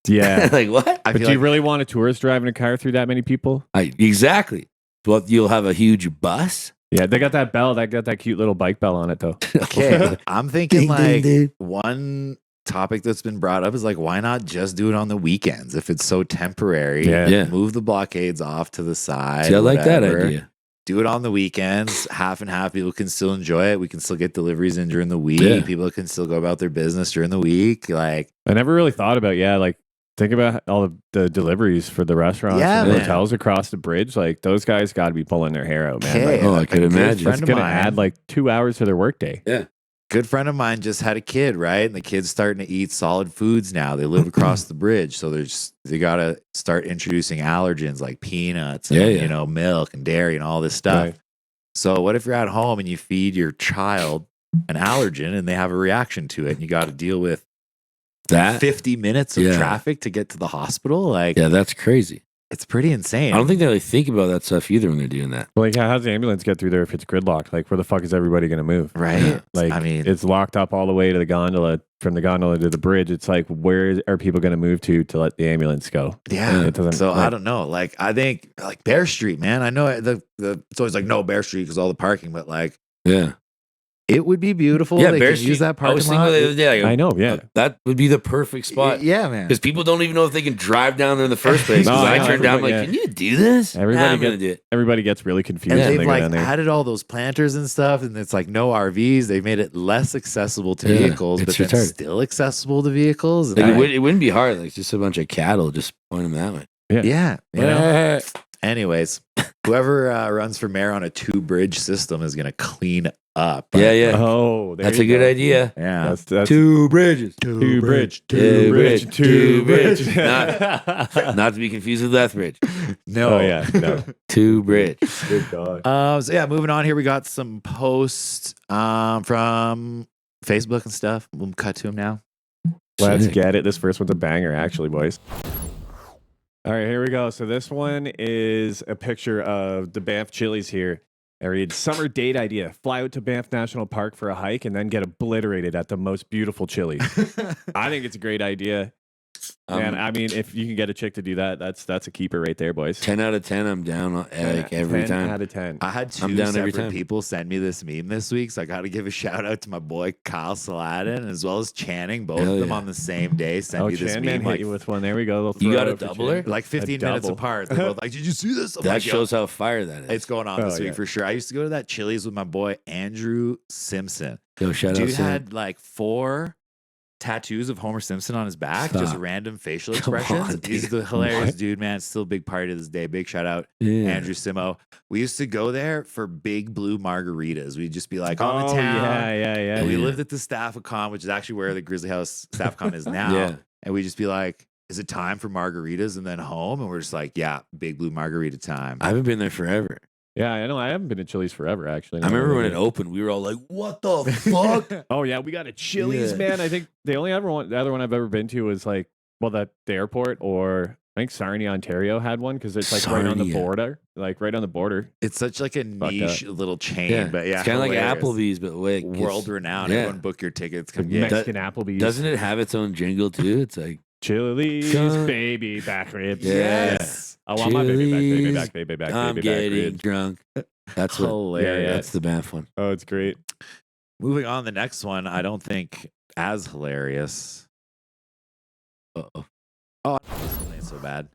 Yeah, like what? But do you really want a tourist driving a car through that many people? Exactly. Well, you'll have a huge bus. Yeah, they got that bell. They got that cute little bike bell on it, though. Okay, I'm thinking Ding, like ding, ding. one topic that's been brought up is like, why not just do it on the weekends if it's so temporary? Yeah. Move the blockades off to the side. See, I like that whatever. idea. Do it on the weekends, half and half. People can still enjoy it. We can still get deliveries in during the week. Yeah. People can still go about their business during the week. Like, I never really thought about, like, think about all the deliveries for the restaurants and man. hotels across the bridge. Like, those guys got to be pulling their hair out, man. Okay. Like, I could imagine. that's going to add like 2 hours to their workday. Yeah. good friend of mine just had a kid, right? And the kid's starting to eat solid foods now. They live across the bridge, so they got to start introducing allergens like peanuts and milk and dairy and all this stuff. Right. So what if you're at home and you feed your child an allergen and they have a reaction to it and you got to deal with that 50 minutes of traffic to get to the hospital? Like, that's crazy. It's pretty insane. I don't think they really think about that stuff either when they're doing that. Well, like, how's the ambulance get through there if it's gridlocked? Like, where the fuck is everybody going to move? Right. Like, I mean, it's locked up all the way to the gondola. From the gondola to the bridge, it's like, where are people going to move to let the ambulance go? Yeah. It doesn't. So I don't know. Like, I think like Bear Street, man. I know it's always like no Bear Street because all the parking, but like, it would be beautiful. Yeah, they Bear can Street. use that I parking was thinking lot. the other day, I know. Yeah, that would be the perfect spot. Yeah, man. Because people don't even know if they can drive down there in the first place. No, Because I I know, turned down like, everybody- can you do this? Everybody I'm gonna do it. everybody gets really confused And when they've they go like down there. added all those planters and stuff, and it's like no RVs. They've made it less accessible to vehicles, but it's then retarded. still accessible to vehicles. And Like, I- it wouldn't be hard. Like just a bunch of cattle, just point them that way. yeah, you know. Anyways, whoever runs for mayor on a 2-bridge system is going to clean up. Yeah. Oh, there That's a you good go. idea. Yeah. That's 2 bridges. two bridge, two bridge, two bridge. bridge. Not to be confused with Lethbridge. No. Oh yeah, no. 2 bridge. Good God. So yeah, moving on here, we got some posts from Facebook and stuff. We'll cut to them now. Let's Sick. get it. This first one's a banger, actually, boys. All right, here we go. So this one is a picture of the Banff Chili's here. I read, summer date idea. Fly out to Banff National Park for a hike and then get obliterated at the most beautiful Chili's. I think it's a great idea. Man, I mean, if you can get a chick to do that, that's a keeper right there, boys. 10 out of 10, I'm down like every 10 time. out of 10. I had I'm two down every separate time. people send me this meme this week, so I got to give a shout out to my boy Kyle Saladin as well as Channing. Both Hell of them yeah. on the same day sent me this Chan meme Man hit like, you with one. There we go. You got a Throw it out for doubler? Chan. like 15 minutes double. apart. They're both like, "Did you see this?" I'm That like, "Yo, shows how fire that is. it's going on Oh, this week yeah. for sure." I used to go to that Chili's with my boy Andrew Simpson. Yo, shout out Dude Sam. had like 4 tattoos of Homer Simpson on his back, just Stop. random facial Come expressions. on, He's dude. the hilarious What? dude, man. Still a big part of this day. Big shout out, Yeah. Andrew Simo. We used to go there for big blue margaritas. We'd just be like on the Oh, town. yeah. And we Yeah. lived at the Staffacon, which is actually where the Grizzly House Staffacon is now. Yeah. And we'd just be like, is it time for margaritas and then home? And we're just like, yeah, big blue margarita time. I haven't been there forever. Yeah, I know. I haven't been to Chili's forever, actually. I remember when it opened, we were all like, what the fuck? Oh yeah, we got a Chili's, Yeah. man. I think the other one I've ever been to was like, well, the airport, or I think Sarnia, Ontario had one because it's like right on the Sarnia. border, It's such like a niche little chain, but yeah, It's kind of like hilarious. Applebee's, but like World renowned. Yeah. Everyone book your tickets. The Come get. Mexican Applebee's. Doesn't it have its own jingle too? It's like, Chili's, Come- baby back ribs. Yes. I want my baby back, baby Chili's, back, baby back, I'm baby back getting ribs. drunk. That's what, Hilarious. that's the Banff one. Oh, it's great. Moving on, the next one, I don't think as hilarious. Uh-oh. Oh, this one ain't so bad.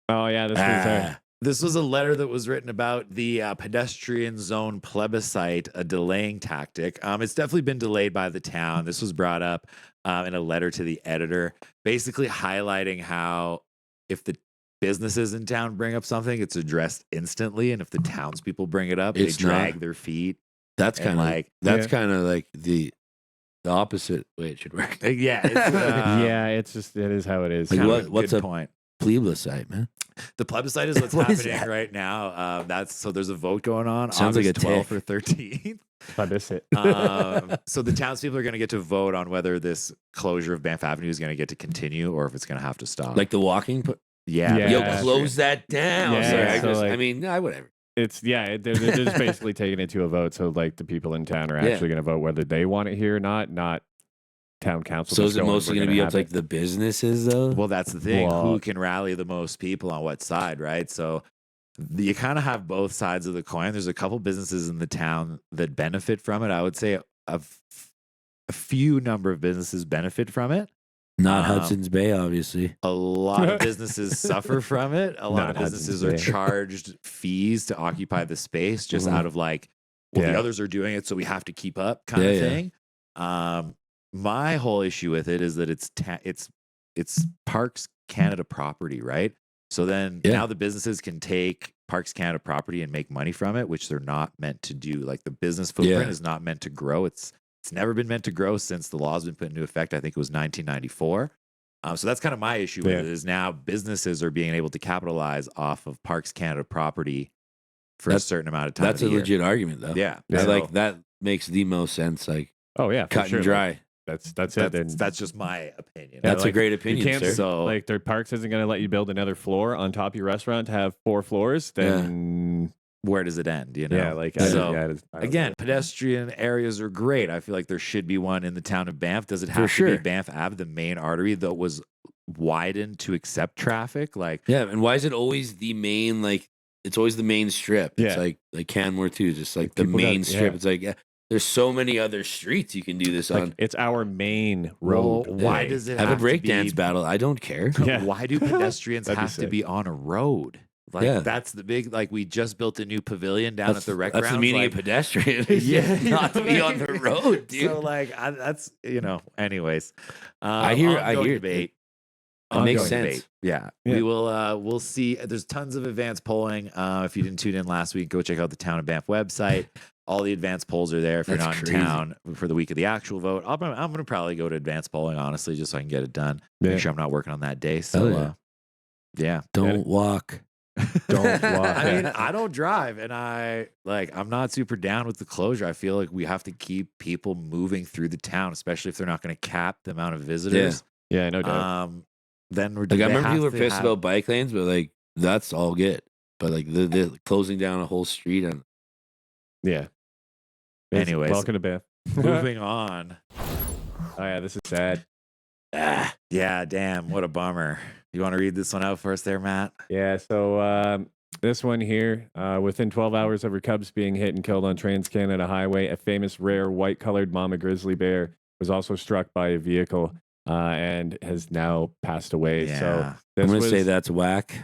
Oh yeah, this was This was a letter that was written about the pedestrian zone plebiscite, a delaying tactic. It's definitely been delayed by the town. This was brought up in a letter to the editor, basically highlighting how if the businesses in town bring up something, it's addressed instantly, and if the townspeople bring it up, It's they drag not. their feet. That's And kind of like- that's Yeah. kind of like the opposite way it should work. Yeah, it's, yeah, it is how it is. Like kind what- of a what's good a- point. Plebiscite, man. The plebiscite is what's What is happening that? right now. So there's a vote going on. Sounds like August a 12th tick. or 13th. Plebiscite. So the townspeople are going to get to vote on whether this closure of Banff Avenue is going to get to continue or if it's going to have to stop. Like the walking. yeah, Yeah. Yo, close that down. Yeah, Sorry, so like- I mean, whatever. they're just basically taking it to a vote. So like the people in town are actually going to vote whether they want it here or not town council. So is it mostly going to be up to like the businesses though? Well, that's the thing. Who can rally the most people on what side, right? So you kind of have both sides of the coin. There's a couple businesses in the town that benefit from it. I would say a few number of businesses benefit from it. Not Hudson's Bay, obviously. A lot of businesses suffer from it. A lot of businesses are charged fees to occupy the space just out of like, the others are doing it, so we have to keep up kind of thing. My whole issue with it is that it's Parks Canada property, right? So then now the businesses can take Parks Canada property and make money from it, which they're not meant to do. Like the business footprint is not meant to grow. It's never been meant to grow since the law's been put into effect. I think it was 1994. So that's kind of my issue with it is now businesses are being able to capitalize off of Parks Canada property for a certain amount of time. That's a legit argument, though. Yeah. Like that makes the most sense. Like, cut and dry. Like, that's it. That's just my opinion. That's a great opinion, sir. So, like, their parks isn't going to let you build another floor on top of your restaurant to have 4 floors. Then where does it end? You know? Yeah, like again, pedestrian areas are great. I feel like there should be one in the town of Banff. Does it have to be Banff Ave, the main artery that was widened to accept traffic? Like, and why is it always the main? Like, it's always the main strip. It's like Canmore too, just like the main strip. It's like there's so many other streets you can do this on. It's our main road. Well, why does it have a breakdance battle? I don't care. Why do pedestrians have to be on a road? Like that's the big. Like we just built a new pavilion down at the rec grounds. That's the meaning of pedestrian. Not to be on the road, dude. So like that's Anyways, I hear debate. It makes sense. Yeah. We will. We'll see. There's tons of advanced polling. If you didn't tune in last week, go check out the Town of Banff website. All the advanced polls are there. If you're not in town for the week of the actual vote, I'm going to probably go to advanced polling, honestly, just so I can get it done. Make sure I'm not working on that day. So, don't walk. Don't walk. I mean, I don't drive, and I'm not super down with the closure. I feel like we have to keep people moving through the town, especially if they're not going to cap the amount of visitors. Yeah, no doubt. Then we're like, I remember people were pissed about bike lanes, but like that's all good. But like the closing down a whole street and anyways, welcome to Banff. Moving on. Oh yeah, this is sad. Yeah, damn, what a bummer. You want to read this one out for us there, Matt? Yeah, so this one here, within 12 hours of her cubs being hit and killed on Trans-Canada Highway, a famous rare white-colored mama grizzly bear was also struck by a vehicle and has now passed away. Yeah. So I'm going to say that's whack.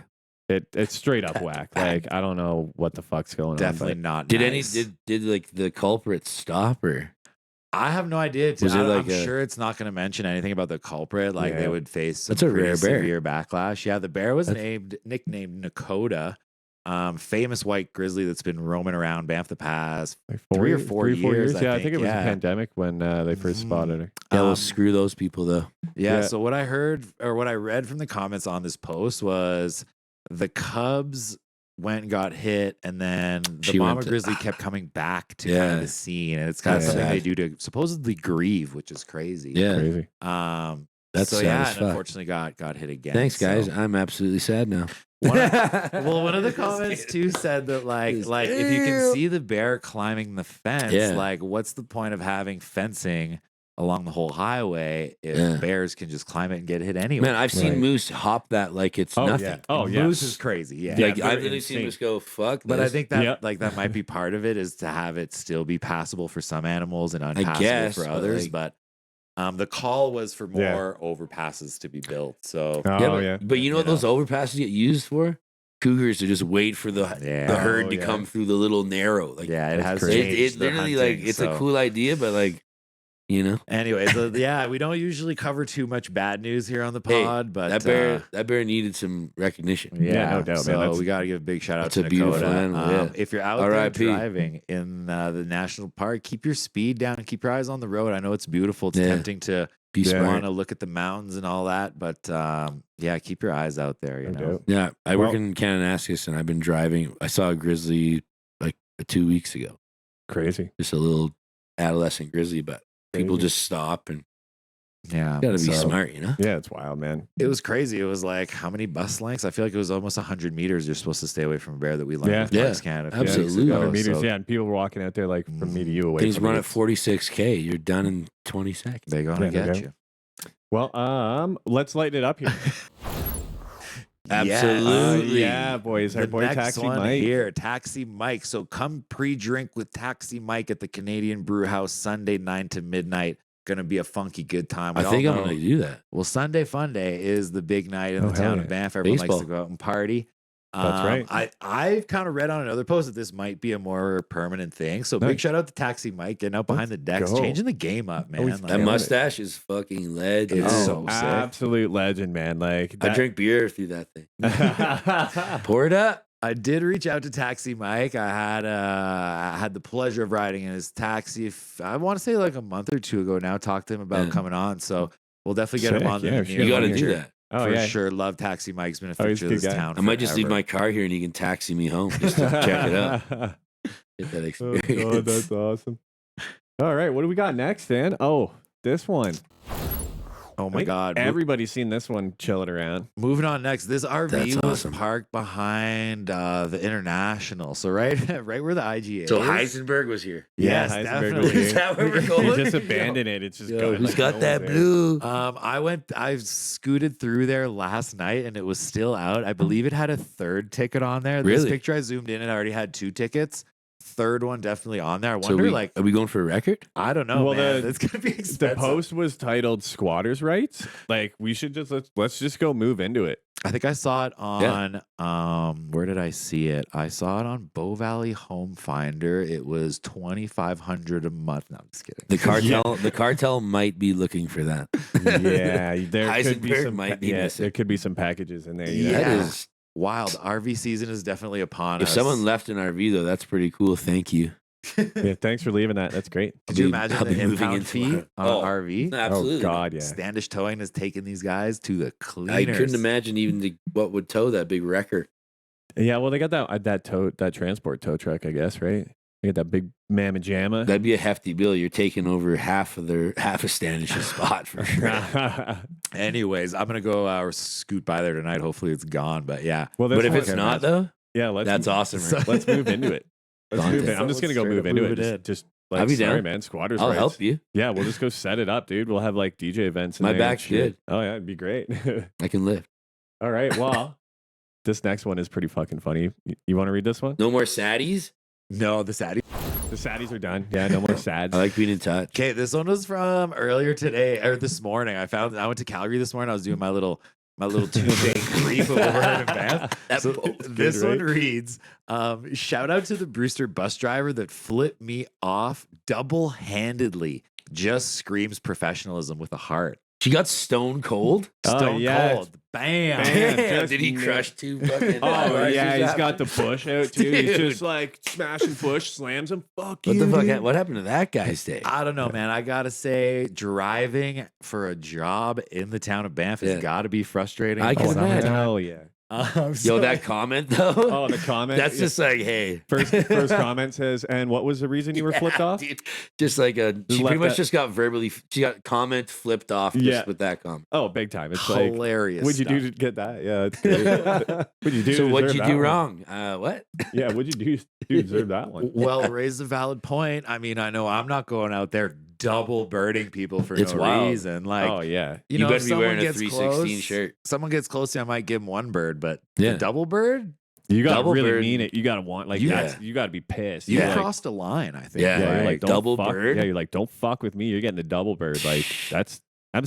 It's straight up whack. Like, I don't know what the fuck's going Definitely on. not Did nice. did like the culprit stop her? I have no idea. I'm sure it's not going to mention anything about the culprit. Like they would face some That's a rare bear. severe backlash. Yeah, the bear was nicknamed Nakota. Famous white grizzly that's been roaming around Banff the past like 3 or 4 years. I think it was a pandemic when they first spotted her. Yeah, well, screw those people though. Yeah. So what I heard or what I read from the comments on this post was the cubs went and got hit, and then the mama grizzly kept coming back to kind of the scene, and it's kind of something they do to supposedly grieve, which is crazy. Yeah, crazy. That's so and unfortunately got hit again. Thanks, guys. I'm absolutely sad now. One of the comments too said that like if you can see the bear climbing the fence, like what's the point of having fencing along the whole highway if bears can just climb it and get hit anyway? Man, I've seen moose hop that like it's nothing. Yeah. Oh, yeah. Moose is crazy. Yeah. Like, I've literally seen moose go, fuck But this. I think that like that might be part of it is to have it still be passable for some animals and unpassable for others. But the call was for more overpasses to be built. So but you know what those overpasses get used for? Cougars to just wait for the herd to come through the little narrow. Like, it has it literally like it's a cool idea, but like Anyway, so we don't usually cover too much bad news here on the pod, but that bear needed some recognition. Yeah, no doubt, so man. we got to give a big shout out to a beautiful Nakota. animal. If you're out there driving in the national park, keep your speed down and keep your eyes on the road. I know it's beautiful. It's tempting to want to look at the mountains and all that, but keep your eyes out there. You know. Yeah, I work in Kananaskis, and I've been driving. I saw a grizzly like 2 weeks ago. Crazy, just a little adolescent grizzly, but people just stop and Yeah. Got to be smart, you know? Yeah, it's wild, man. It was crazy. It was like, how many bus lengths? I feel like it was almost 100 meters you're supposed to stay away from a bear that we learned with Parks Canada. Absolutely. 100 meters, So, and people were walking out there like from me to you away. He's from run it. at 46K. You're done in 20 seconds. they're going to get you. Well, let's lighten it up here. Absolutely. Yeah, boys. Our The boy next Taxi one Mike. here, Taxi Mike. So come pre-drink with Taxi Mike at the Canadian Brew House Sunday 9 to midnight. Gonna be a funky good time. I think I'm going to do that. Well, Sunday Fun Day is the big night in the town of Banff. Everyone likes to go out and party. That's right. I've kind of read on another post that this might be a more permanent thing. So big shout out to Taxi Mike getting out behind the decks, changing the game up, man. That mustache is fucking legend. It's so sick. Absolute legend, man. Like I drink beer through that thing. Pour it up. I did reach out to Taxi Mike. I had the pleasure of riding in his taxi. I want to say like a month or two ago now. Talked to him about coming on. So we'll definitely get him on. You got to do that. Oh, for sure. Love Taxi Mike's been a feature of this town. I might just leave my car here and you can taxi me home just to check it out. Get that experience. Oh, God, that's awesome. All right, what do we got next, Dan? Oh, this one. Oh my God. Everybody's seen this one chilling around. Moving on next. This RV That's was awesome. parked behind the International. So right where the IGA So is. Heisenberg was here. Yes, Heisenberg definitely. was here. Is that where we're going? You just abandoned it. It's just going. Who's like, got no that one's there. blue? I scooted through there last night and it was still out. I believe it had a third ticket on there. This Really? picture I zoomed in, it already had 2 tickets. Third one definitely on there. I So wonder, are we going for a record? I don't know, Well, man. It's gonna be expensive. The post was titled "Squatters' Rights." Like we should just let's just go move into it. I think I saw it on where did I see it? I saw it on Bow Valley Home Finder. It was $2,500 a month. No, I'm just kidding. The cartel might be looking for that. Yeah, there could be Heisenberg some. might be missing. there could be some packages in there. You know? Yeah. That is. Wild. RV season is definitely upon If us. someone left an RV though, that's pretty cool. Thank you. Yeah, thanks for leaving that. That's great. Could you imagine I'll the be moving impound into fee my- on an RV? Absolutely. Oh God, yeah. Standish Towing has taken these guys to the cleaners. I couldn't imagine even what would tow that big wrecker. Yeah, well, they got that transport tow truck, I guess, right? They got that big mamma jamma. That'd be a hefty bill. You're taking over half of Standish's spot for sure. Anyways, I'm gonna go scoot by there tonight. Hopefully it's gone. But yeah, Well, But if one- it's not though, yeah, that's awesome. Right? Let's move into it. Let's move in. I'm just gonna go move into it. Just I'll be sorry, down. man. Squatters' I'll rights. help you. Yeah, we'll just go set it up, dude. We'll have like DJ events. In My there and back's shit. good. Oh yeah, it'd be great. I can lift. All right. Well, this next one is pretty fucking funny. You want to read this one? No more saddies. no, the Sadie. The saddies are done. Yeah, no more sads. I like being in touch. Okay, this one was from earlier today or this morning. I went to Calgary this morning. I was doing my little 2-day creep of Overheard and Banff. That So boat's this good, one right? reads, shout out to the Brewster bus driver that flipped me off double-handedly. Just screams professionalism with a heart. She got stone cold. Stone yeah. cold. Bam. Bam. Damn, just did he nailed- crush 2 fucking? Oh yeah, buses he's after? got the push out too. He's Dude. just like smashing push, slams him. Fuck What you. the fuck? dude. What happened to that guy's day? I don't know, man. I gotta say, driving for a job in the town of Banff has Yeah. got to be frustrating. I can in the imagine. summertime. Hell yeah. Yo, So- that comment though. Oh, the comment. That's yeah. just like, hey. First comment says, and what was the reason you were flipped Yeah, off? dude. Just like she left pretty much that- just got she got comment flipped off just Yeah. with that comment. Oh, big time. It's like, hilarious. what'd you do stuff. to get that? Yeah, it's great. What'd you do? So to what'd deserve you that do one? wrong? What? Yeah, what'd you do to deserve that one? Well, raised a valid point. I mean, I know I'm not going out there double birding people for It's no wild. reason. Like, Oh yeah. you You know, better if be someone wearing a gets 316 close, shirt. Someone gets close to you, I might give them one bird, but Yeah. the double bird, You gotta Double really bird. mean it. You gotta want like Yeah. that's you gotta be pissed. you You're like, crossed a line. I think. Yeah. yeah, you're right? like don't Double fuck, bird? Yeah, you're like don't fuck with me. You're getting the double bird. Like that's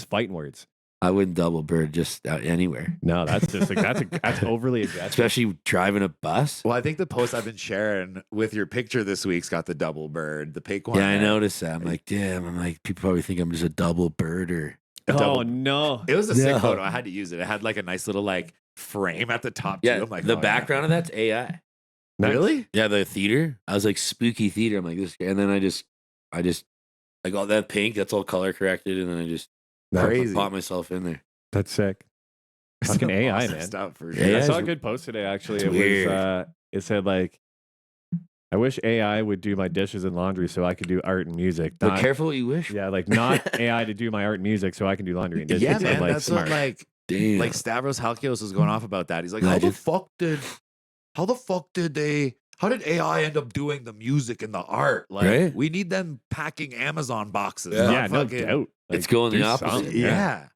fighting words. I wouldn't double bird just out anywhere, No, that's just like that's overly aggressive. especially driving a bus. Well, I think the post I've been sharing with your picture this week's got the double bird, the pink one. Yeah, I there. noticed that. I'm like, damn. I'm like, people probably think I'm just a double birder. Oh double- no. It was a sick No. photo. I had to use it. It had like a nice little like frame at the top. Yeah, too. I'm like, the oh, yeah. background of that's AI. Nice. Really? Yeah, the theater. I was like spooky theater. I'm like this, and then I got that pink. That's all color corrected, and then I just Crazy. popped myself in there. That's sick. Fucking AI, Awesome man. stuff for Yeah, sure. I it's saw a good post today. Actually, it's it weird. was. It said like, I wish AI would do my dishes and laundry so I could do art and music. But careful what you wish. Yeah, like not AI to do my art and music so I can do laundry and dishes. Yeah, man, like, that's smart. what like Damn. like Stavros Halkios was going off about that. He's like, Imagine. how did AI end up doing the music and the art? Like, Right? we need them packing Amazon boxes. Yeah. not Yeah, no fucking- doubt. Like, It's going the do opposite. something. Yeah.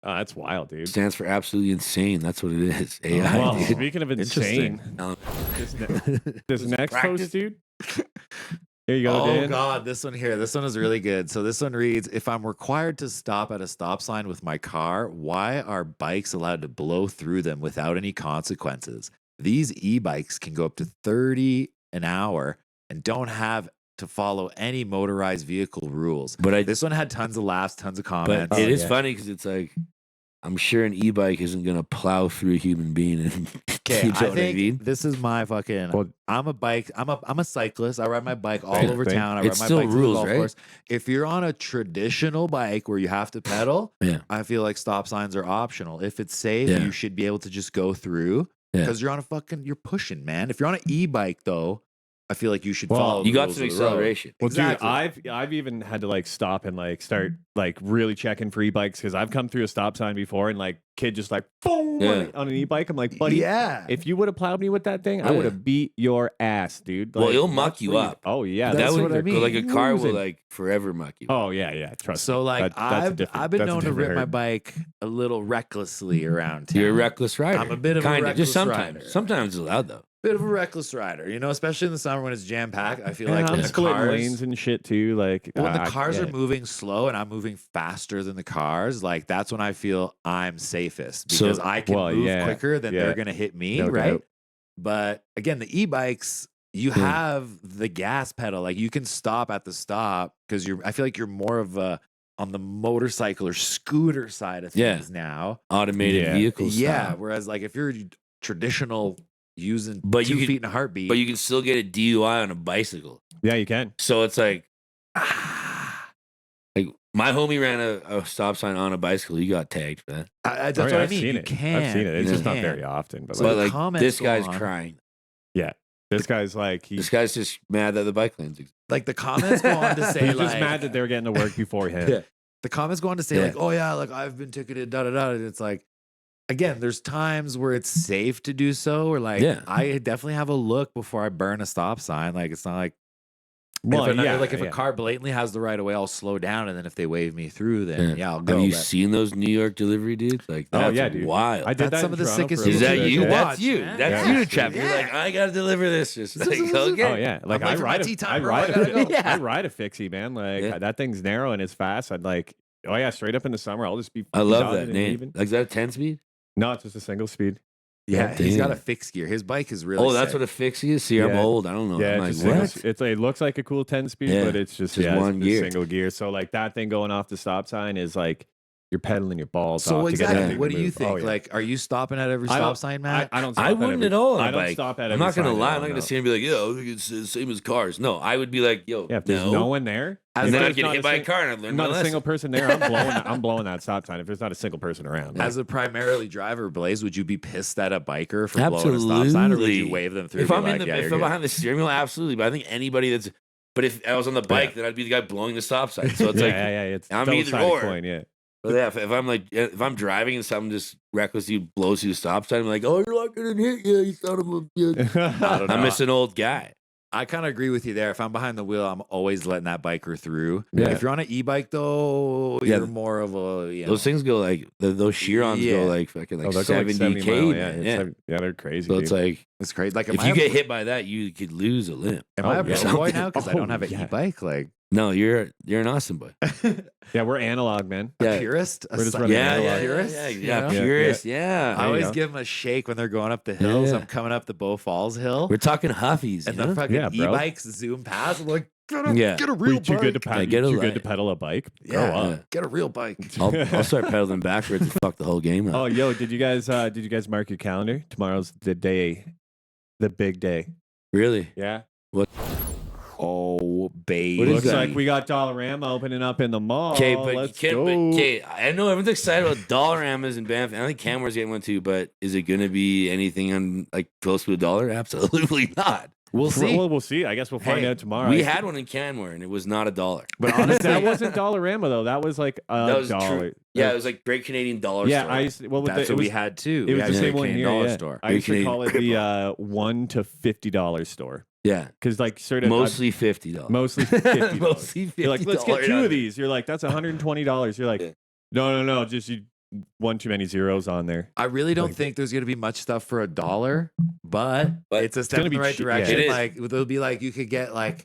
Oh, that's wild, dude. Stands for absolutely insane. That's what it is. AI. Well, dude. speaking of insane, No. this next practice. post, dude. Here you go, Oh Dan. God, this one here. This one is really good. So this one reads: if I'm required to stop at a stop sign with my car, why are bikes allowed to blow through them without any consequences? These e-bikes can go up to 30 an hour and don't have to follow any motorized vehicle rules. But This one had tons of laughs, tons of But comments. it is yeah. funny because it's like, I'm sure an e-bike isn't gonna plow through a human being. And Okay, you know I what I think mean? this is my fucking. Well- I'm a cyclist. I ride my bike all Same over thing. town. I ride It's my still bike to the rules, golf right? course. If you're on a traditional bike where you have to pedal, Yeah. I feel like stop signs are optional. If it's safe, Yeah. you should be able to just go through Yeah. because you're pushing, man. If you're on an e-bike though, I feel like you should Well, follow. You the got rules some of the road. acceleration. Well, Exactly. dude, I've even had to like stop and like start like really checking for e-bikes because I've come through a stop sign before and like kid just like boom Yeah. on an e-bike. I'm like, buddy, Yeah. if you would have plowed me with that thing, I Yeah. would have beat your ass, dude. Well, Like, it'll muck that's you what up. Oh yeah, That's those what things I are mean. Like a car will cruising. like forever muck you. Oh yeah, trust So me. like That's a different- I've been that's a known to different rip my herd. bike a little recklessly around town. You're a reckless rider. I'm a bit of a Kinda. reckless Just sometimes. rider. Sometimes it's allowed though. Bit of a reckless rider, you know, especially in the summer when it's jam packed. I feel And like I'm when the splitting cars, lanes and shit too. Like when the I cars get are it. moving slow and I'm moving faster than the cars, like that's when I feel I'm safest So- because I can well, move yeah, quicker than yeah. they're gonna hit me, No right? doubt. But again, the e-bikes, you have the gas pedal, like you can stop at the stop because I feel like you're more of a on the motorcycle or scooter side of Yeah. things now. Automated Yeah. vehicles. Yeah, whereas like if you're traditional using But you 2 could- feet in a heartbeat, But you can still get a DUI on a bicycle. Yeah, you can. So it's like, like my homie ran a stop sign on a bicycle. He got tagged for that. that's Oh, what yeah, I I've mean. seen You it. can. I've seen it. It's You just not can. very often. But So like, But the like comments this go guy's on. crying. this guy's like This guy's just mad that the bike lanes exist. Like the comments go on to say he's like just mad that they were getting to work before him. Yeah. the comments go on to say Yeah. like, oh yeah, like I've been ticketed, da da da. And it's like, again, there's times where it's safe to do so, or like Yeah. I definitely have a look before I burn a stop sign. Like it's not like Well, if yeah, if yeah. a car blatantly has the right of way, I'll slow down, and then if they wave me through, then yeah, I'll go. Have you But seen those New York delivery dudes? Like, Oh, that's yeah, dude. wild. I did That's that some in of the Toronto sickest for a Is little that bit, you? yeah. That's you. man. That's Yeah. you, Trap. You're Yeah. like, I gotta deliver this. Just like, okay. Oh yeah, like I'm late I for my ride tea a, time, I bro. ride I gotta a, go. I ride a fixie, man. Like Yeah. that thing's narrow and it's fast. I'd like, oh yeah, straight up in the summer, I'll just be. I love dodging that and name. weaving. Like, is that a 10 speed? No, it's just a single speed. yeah, he's got damn. a fixed gear. His bike is really. Oh, that's sick. what a fixie is? See, I'm Yeah. old. I don't know. Yeah, I'm it's, like, just what? single, it looks like a cool 10 speed, Yeah. but it's just Just one it's gear. single gear. So like that thing going off the stop sign is like you're pedaling your balls So off to get that exactly, thing to what do you move. think? Oh, yeah. Like, are you stopping at every I stop don't- sign, Matt? I don't. Stop I at wouldn't every- at all on I a don't bike. stop at I'm every not gonna sign lie. at I'm all, not gonna no. sit and be like, yo, it's the same as cars. No, I would be like, yo, Yeah, if there's no one there, As And a- then I'd there's get not hit by a sing- car and I'd learn my not a lesson. single person there. I'm blowing that stop sign. If there's not a single person around, As a primarily driver, Blaze, would you be pissed at a biker for blowing a stop sign, or would you Absolutely. wave them through? If and be I'm like, yeah, if you're I'm good? behind the steering wheel, absolutely. But I think anybody that's, but if I was on the bike, then I'd be the guy blowing the stop sign. So it's yeah, like, yeah, it's I'm double-sided either or. coin, yeah. but yeah, if I'm like, if I'm driving and someone just recklessly blows through the stop sign, I'm like, oh, you're not gonna hit you. You son of a bitch. I don't know. I'm just an old guy. I kind of agree with you there. If I'm behind the wheel, I'm always letting that biker through. Yeah. If you're on an e-bike, though, Yeah. you're more of a Those things go like those Chiron Yeah. go like fucking like they're 70 going like 70 k. mile, Man. yeah, Yeah. they're crazy. So it's dude. like It's crazy. Like, if you get hit by that, you could lose a limb. am I a Oh, pro yeah. boy now because I Oh, don't have an yeah. e-bike? Like No, you're an awesome boy. yeah, we're analog, man. a Yeah. purist. We're just si- running Yeah, analog. yeah, purist. yeah, you yeah, know? Yeah. purist. Yeah. I There you always go. give them a shake when they're going up the hills. Yeah. I'm coming up the Bow Falls Hill, We're talking huffies. and you the know? fucking Yeah, bro. e-bikes zoom past. I'm like, Yeah. get a Were real you too bike. good to pedal? Yeah, get a too li- good to pedal a bike? Grow Yeah, up. get a real bike. I'll start pedaling backwards and fuck the whole game up. Oh, yo, did you guys mark your calendar? Tomorrow's the day, the big day. Really? Yeah. Oh, baby. What is Looks that? like we got Dollarama opening up in the mall. Okay, but let's go. I know everyone's excited about Dollaramas and Banff. I think Canmore's getting one too, but is it going to be anything on like close to $1? Absolutely not. We'll see. Well, we'll see. I guess we'll find out tomorrow. We had one in Canmore, and it was not $1. But honestly, that wasn't Dollarama though. That was like $1. True. Yeah, it was like Great Canadian Dollar yeah, Store. I used to, well, That's what we had too. It was the same one Canadian here. dollar Yeah. store. I used to call it the $1 to $50 store. Yeah, because like sort of mostly $50. Mostly $50. Mostly $50. You're like, let's get 2 of these. You're like, that's $120. You're like, no, just you one too many zeros on there. I really don't think there's going to be much stuff for $1, but it's a step in the right direction. Yeah. Like it'll be like you could get like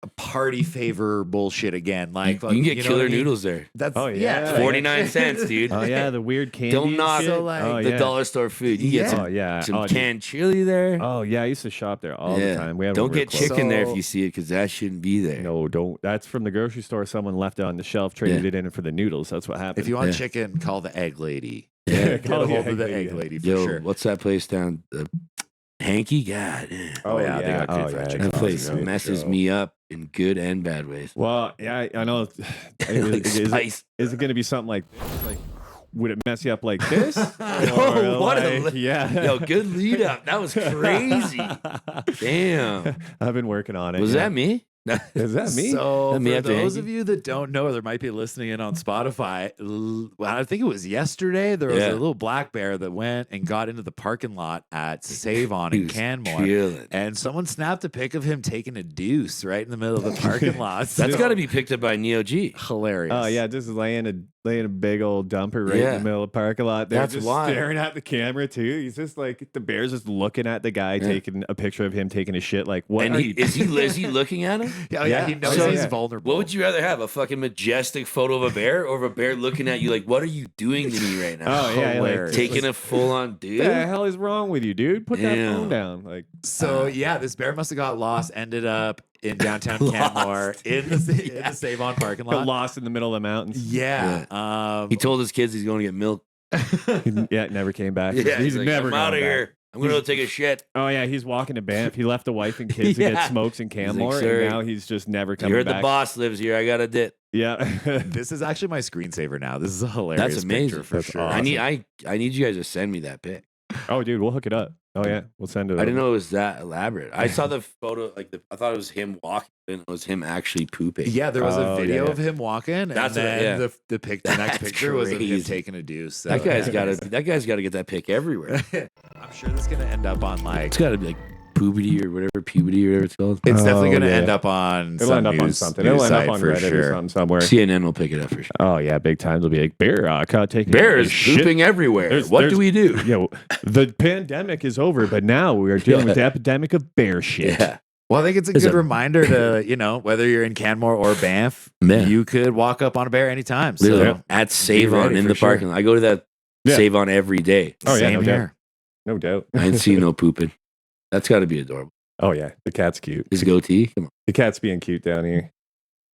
a party favor bullshit again. Like you can get killer noodles there. That's 49 cents, dude. Oh yeah, the weird candy. Don't knock the dollar store food. You get some canned chili there. Oh yeah, I used to shop there all the time. Don't get chicken there if you see it, because that shouldn't be there. No, don't. That's from the grocery store. Someone left it on the shelf, traded it in for the noodles. That's what happened. If you want chicken, call the egg lady. Yeah, get a hold of the egg lady for sure. What's that place down? Hanky? God. Oh yeah, they got good fried chicken. That place messes me up in good and bad ways. Well, yeah, I know. Is it going to be something like this? Like, would it mess you up like this? Yo, good lead up. That was crazy. Damn. I've been working on it. Was that me? Is that me? So for those of you that don't know, there might be listening in on Spotify. Well, I think it was yesterday. There was a little black bear that went and got into the parking lot at Save-On in Canmore, and someone snapped a pic of him taking a deuce right in the middle of the parking lot. That's got to be picked up by Neo G. Hilarious. Oh yeah, just laying a big old dumper right in the middle of the parking lot. They're just staring at the camera too. He's just like, the bear's just looking at the guy taking a picture of him taking a shit. Like, what? And is he looking at him? Yeah, he knows he's vulnerable. What would you rather have, a fucking majestic photo of a bear, or of a bear looking at you like, what are you doing to me right now? Oh yeah, like taking a full on dude. What the hell is wrong with you, dude? Put that phone down. Like, so this bear must have got lost. Ended up in downtown Canmore in the Save-On parking lot. Got lost in the middle of the mountains. Yeah. He told his kids he's going to get milk. Never came back. Yeah, he's like, never I'm out of here. I'm going to go take a shit. Oh, yeah, he's walking to Banff. He left the wife and kids to get smokes in Canmore, like, and now he's just never coming back. You heard the boss lives here. I got a dit. Yeah. This is actually my screensaver now. This is a hilarious That's amazing. picture for sure. Awesome. I need you guys to send me that pic. Oh, dude, we'll hook it up. Oh, yeah, we'll send it. I didn't know it was that elaborate. I saw the photo, I thought it was him walking, and it was him actually pooping. Yeah, there was a video of him walking, That's and then what, the next picture was of him taking a deuce. So, that guy's got to get that pic everywhere. I'm sure that's gonna end up on it's got to be like puberty or whatever it's called. It's definitely gonna end up on. It'll end up on something. It'll end up on Reddit or something somewhere. CNN will pick it up for sure. Oh yeah, big time. They'll be like, bear taking bears pooping everywhere. What do we do? The pandemic is over, but now we are dealing with the epidemic of bear shit. Yeah. Well, I think it's a good reminder to, whether you're in Canmore or Banff, you could walk up on a bear anytime. So at Save-On in the parking lot. I go to that Save-On every day. Oh yeah, Same here. No doubt. I ain't seen no pooping. That's got to be adorable. Oh yeah, the cat's cute. His goatee? Come on. The cat's being cute down here.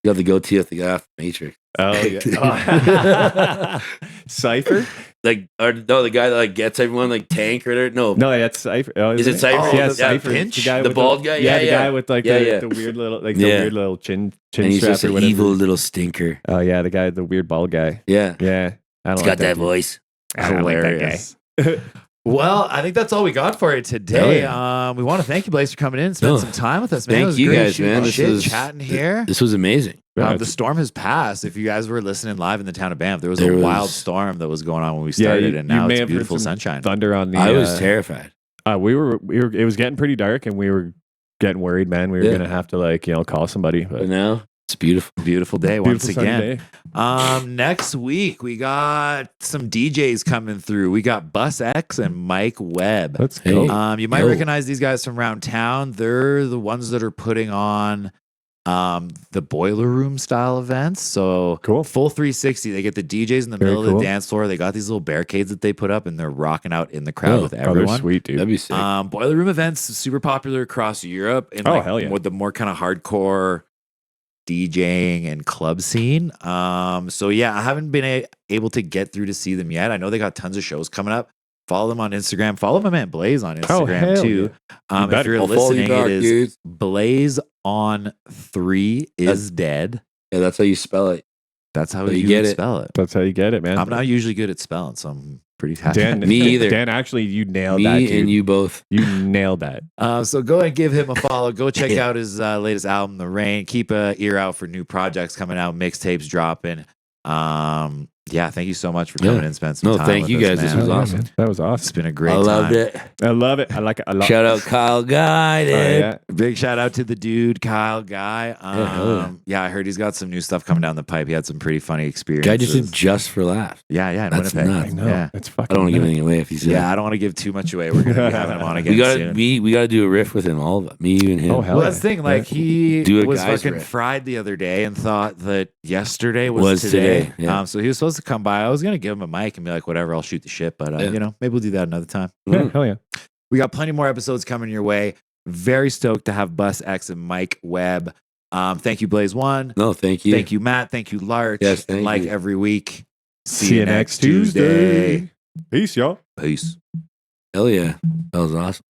You got the goatee of the guy off Matrix. Oh yeah. Cypher? The guy that gets everyone Tank or whatever. No, that's Cypher. Oh, is it Cypher? Oh, yeah, Cypher. The bald guy. Yeah, the guy with the weird little the weird little chin and he's strap just or an whatever. evil little stinker. Oh yeah, the weird bald guy. Yeah. I don't He's got that voice. Hilarious. Well, I think that's all we got for you today. We want to thank you, Blaze, for coming in and spending some time with us, man. Thank you guys, man. This was chatting here. This was amazing. The storm has passed. If you guys were listening live in the town of Banff, there was a wild storm that was going on when we started, and now it's beautiful sunshine. Thunder on the. I was terrified. We were. It was getting pretty dark, and we were getting worried, man. We were gonna have to call somebody. But now it's beautiful. Beautiful day once again. Next week we got some DJs coming through. We got Bus X and Mike Webb. Let's go. You might recognize these guys from around town. They're the ones that are putting on the boiler room style events. So cool. Full 360. They get the DJs in the middle of the dance floor. They got these little barricades that they put up, and they're rocking out in the crowd with everyone. They're sweet, dude. That'd be sick. Boiler room events super popular across Europe, and hell yeah. with the more kind of hardcore DJing and club scene. So yeah, I haven't been able to get through to see them yet. I know they got tons of shows coming up. Follow them on Instagram. Follow my man Blaze on Instagram too. Yeah. If you're listening, it is BLAZEON3 is dead. Yeah, that's how you spell it. That's how you get spell it. That's how you get it, man. I'm not usually good at spelling, so I'm pretty happy. Dan, Me either. Dan, actually, you nailed that. Me Dude. and you both. You nailed that. So go and give him a follow. Go check out his latest album, The Rain. Keep an ear out for new projects coming out, mixtapes dropping. Yeah, thank you so much for coming and spending some time. Thank you guys. Us, this was awesome. Man. That was awesome. It's been a great I time. loved it. I love it. I like it a lot. Shout out Kyle Guy, dude. Yeah. Big shout out to the dude, Kyle Guy. Yeah, I heard he's got some new stuff coming down the pipe. He had some pretty funny experiences. Guy just did Just for Laughs. Yeah, in That's Winnipeg. nuts. I know. Yeah. It's I fucking don't want to give nuts. anything away if he's Yeah, I don't want to give too much away. We're gonna be having him on again soon. we gotta do a riff with him, all of it. Me, you, and him. Oh, hell Well, that's the thing. Like he Do a was guy's fucking riff. fried the other day and thought that yesterday was today. Yeah. So he was supposed to come by. I was gonna give him a mic and be like, whatever, I'll shoot the shit. But Yeah. you know, maybe we'll do that another time. Yeah, hell yeah. We got plenty more episodes coming your way. Very stoked to have Bus X and Mike Webb. Thank you, Blaze1. No, thank you. Thank you, Matt. Thank you, Larch. Yes, and thank like you. every week. See you next Tuesday. Peace, y'all. Peace. Hell yeah. That was awesome.